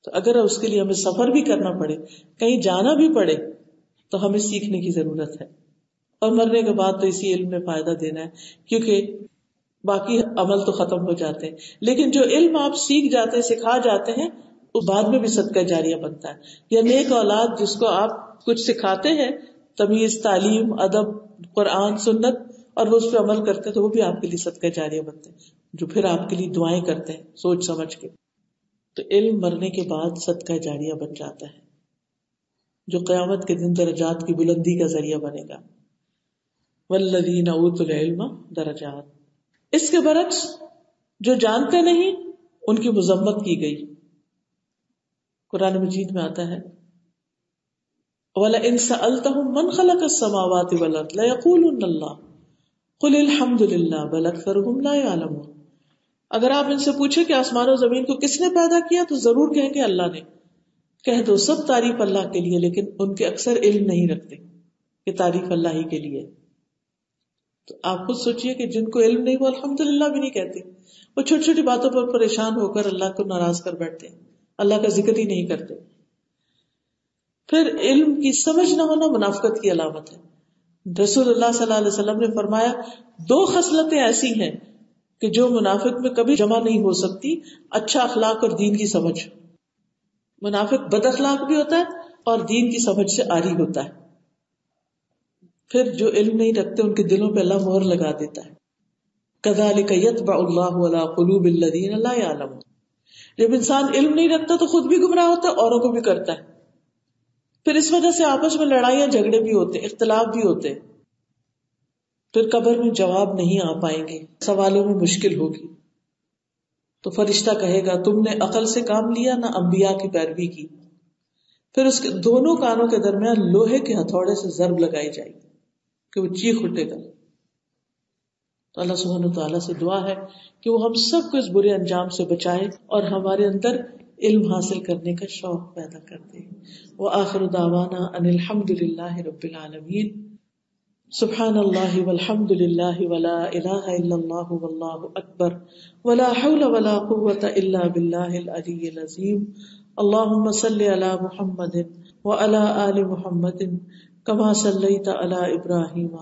تو اگر اس کے لیے ہمیں سفر بھی کرنا پڑے, کہیں جانا بھی پڑے, تو ہمیں سیکھنے کی ضرورت ہے. اور مرنے کے بعد تو اسی علم میں فائدہ دینا ہے, کیونکہ باقی عمل تو ختم ہو جاتے ہیں. لیکن جو علم آپ سیکھ جاتے ہیں, سکھا جاتے ہیں, وہ بعد میں بھی صدقہ جاریہ بنتا ہے. یا نیک اولاد جس کو آپ کچھ سکھاتے ہیں, تمیز, تعلیم, ادب, قرآن, سنت, اور وہ اس پہ عمل کرتے ہیں, تو وہ بھی آپ کے لیے صدقہ جاریہ بنتے ہیں, جو پھر آپ کے لیے دعائیں کرتے ہیں سوچ سمجھ کے. تو علم مرنے کے بعد صدقہ جاریہ بن جاتا ہے, جو قیامت کے دن درجات کی بلندی کا ذریعہ بنے گا. والذین اوتوا العلم درجات. اس کے برعکس جو جانتے نہیں ان کی مذمت کی گئی. قرآن مجید میں آتا ہے وَلَئِن سَأَلْتَهُم مَّنْ خَلَقَ السَّمَاوَاتِ وَالْأَرْضَ لَيَقُولُنَّ اللَّهُ قُلِ الْحَمْدُ لِلَّهِ بَلْ أَكْثَرُهُمْ لَا يَعْلَمُونَ. اگر آپ ان سے پوچھیں کہ آسمان و زمین کو کس نے پیدا کیا تو ضرور کہیں گے اللہ نے. کہہ دو سب تعریف اللہ کے لیے, لیکن ان کے اکثر علم نہیں رکھتے کہ تعریف اللہ ہی کے لیے. تو آپ خود سوچئے کہ جن کو علم نہیں وہ الحمدللہ بھی نہیں کہتے, وہ چھوٹی چھوٹی باتوں پر پریشان ہو کر اللہ کو ناراض کر بیٹھتے ہیں, اللہ کا ذکر ہی نہیں کرتے. پھر علم کی سمجھ نہ ہونا منافقت کی علامت ہے. رسول اللہ صلی اللہ علیہ وسلم نے فرمایا 2 خصلتیں ایسی ہیں کہ جو منافق میں کبھی جمع نہیں ہو سکتی, اچھا اخلاق اور دین کی سمجھ. منافق بد اخلاق بھی ہوتا ہے اور دین کی سمجھ سے عاری ہوتا ہے. پھر جو علم نہیں رکھتے ان کے دلوں پہ اللہ مہر لگا دیتا ہے. کذالک یطبع اللہ علی قلوب الذین لا یعلمون. جب انسان علم نہیں رکھتا تو خود بھی گمراہ ہوتا ہے, اوروں کو بھی کرتا ہے. پھر اس وجہ سے آپس میں لڑائیاں جھگڑے بھی ہوتے, اختلاف بھی ہوتے. پھر قبر میں جواب نہیں آ پائیں گے, سوالوں میں مشکل ہوگی. تو فرشتہ کہے گا تم نے عقل سے کام لیا نہ انبیاء کی پیروی کی. پھر اس کے دونوں کانوں کے درمیان لوہے کے ہتھوڑے سے ضرب لگائی جائے گی کہ وہ چیخ اٹھے گا. تو اللہ سبحانہ وتعالیٰ سے دعا ہے کہ وہ ہم سب کو اس برے انجام سے بچائے اور ہمارے اندر علم حاصل کرنے کا شوق پیدا کر دے. وآخر دعوانا ان الحمد للہ رب العالمین. سبحان اللہ والحمد للہ ولا الہ الا اللہ واللہ اکبر ولا حول ولا قوة الا باللہ العلی العظیم. اللہم صل علی محمد وعلی آل محمد کما صلیت علی ابراہیم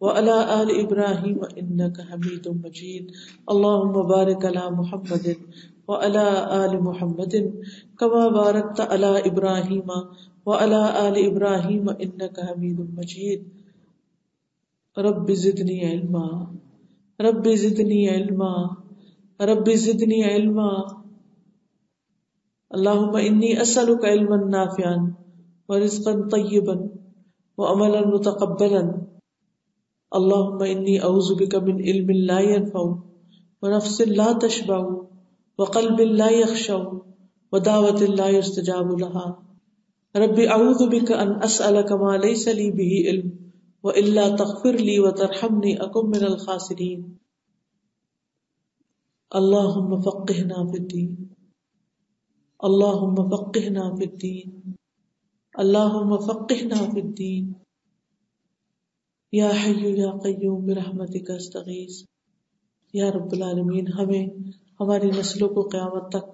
وعلی آل ابراہیم انک حمید مجید. اللہم بارک علی محمد وعلی آل محمد کما بارکت علی ابراہیم وعلی آل ابراہیم انک حمید مجید. رب زدنی علما رب زدنی علما رب زدنی علما. اللہم انی اسألک علما نافعا ورزقا طیبا وعملا متقبلا. اللہم انی اعوذ بک من علم لا ينفع ونفس لا تشبع وقلب لا يخشع ودعوة لا يستجاب لها رب اعوذ بك ان اسألك ما ليس لي به علم والا تغفر لي وترحمني اكن من الخاسرين اللهم فقهنا في الدين اللهم فقهنا في الدين اللهم فقهنا في الدين یا حی یا قیوم برحمتک استغیث. یا رب العالمین ہمیں ہماری نسلوں کو قیامت تک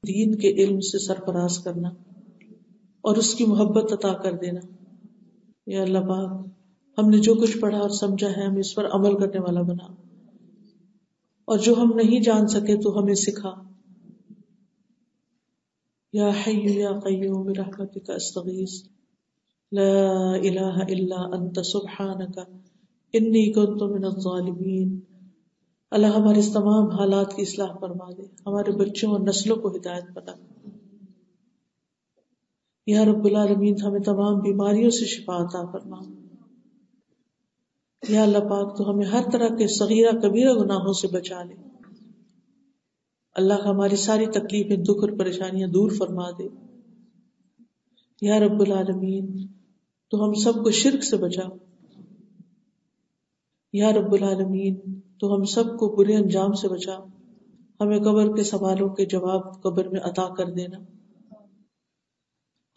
دین کے علم سے سرفراز کرنا اور اس کی محبت عطا کر دینا. یا اللہ پاک ہم نے جو کچھ پڑھا اور سمجھا ہے ہمیں اس پر عمل کرنے والا بنا، اور جو ہم نہیں جان سکے تو ہمیں سکھا. یا حی یا قیوم برحمتک استغیث لا الہ الا انت سبحانک انی کنت من الظالمین. اللہ ہمارے اس تمام حالات کی اصلاح فرما دے، ہمارے بچوں اور نسلوں کو ہدایت بنا. یا رب العالمین ہمیں تمام بیماریوں سے شفا عطا فرما. یا اللہ پاک تو ہمیں ہر طرح کے صغیرہ کبیرہ گناہوں سے بچا لے. اللہ ہماری ساری تکلیفیں، دکھ اور پریشانیاں دور فرما دے. یا رب العالمین تو ہم سب کو شرک سے بچا. یا رب العالمین تو ہم سب کو برے انجام سے بچا. ہمیں قبر کے سوالوں کے جواب قبر میں عطا کر دینا.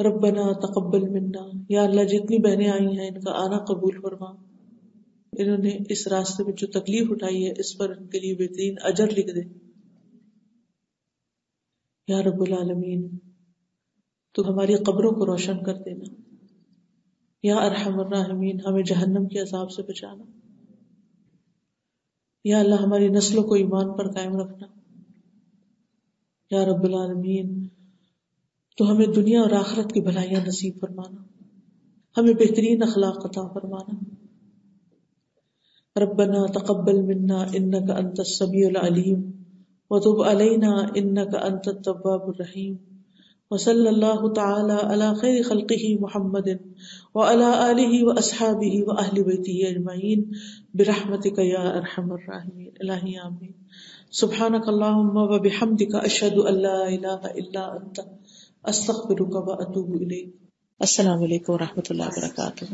ربنا تقبل منا. یا اللہ جتنی بہنیں آئی ہیں ان کا آنا قبول فرما. انہوں نے اس راستے میں جو تکلیف اٹھائی ہے اس پر ان کے لیے بہترین اجر لکھ دے. یا رب العالمین تو ہماری قبروں کو روشن کر دینا. یا ارحم الراحمین ہمیں جہنم کے عذاب سے بچانا. یا اللہ ہماری نسلوں کو ایمان پر قائم رکھنا. یا رب العالمین تو ہمیں دنیا اور آخرت کی بھلائیاں نصیب فرمانا، ہمیں بہترین اخلاق عطا فرمانا. ربنا تقبل منا انک انت السمیع العلیم وتب علینا انک انت التواب الرحیم. وصلی اللہ تعالی علی خیر خلقہ محمد وعلی آلہ واصحابہ واہل بیتہ اجمعین برحمتک یا ارحم الراحمین. الہی آمین. سبحانک اللہم وبحمدک اشہد ان لا الہ الا انت استغفرک واتوب الیک. السلام علیکم ورحمۃ اللہ وبرکاتہ.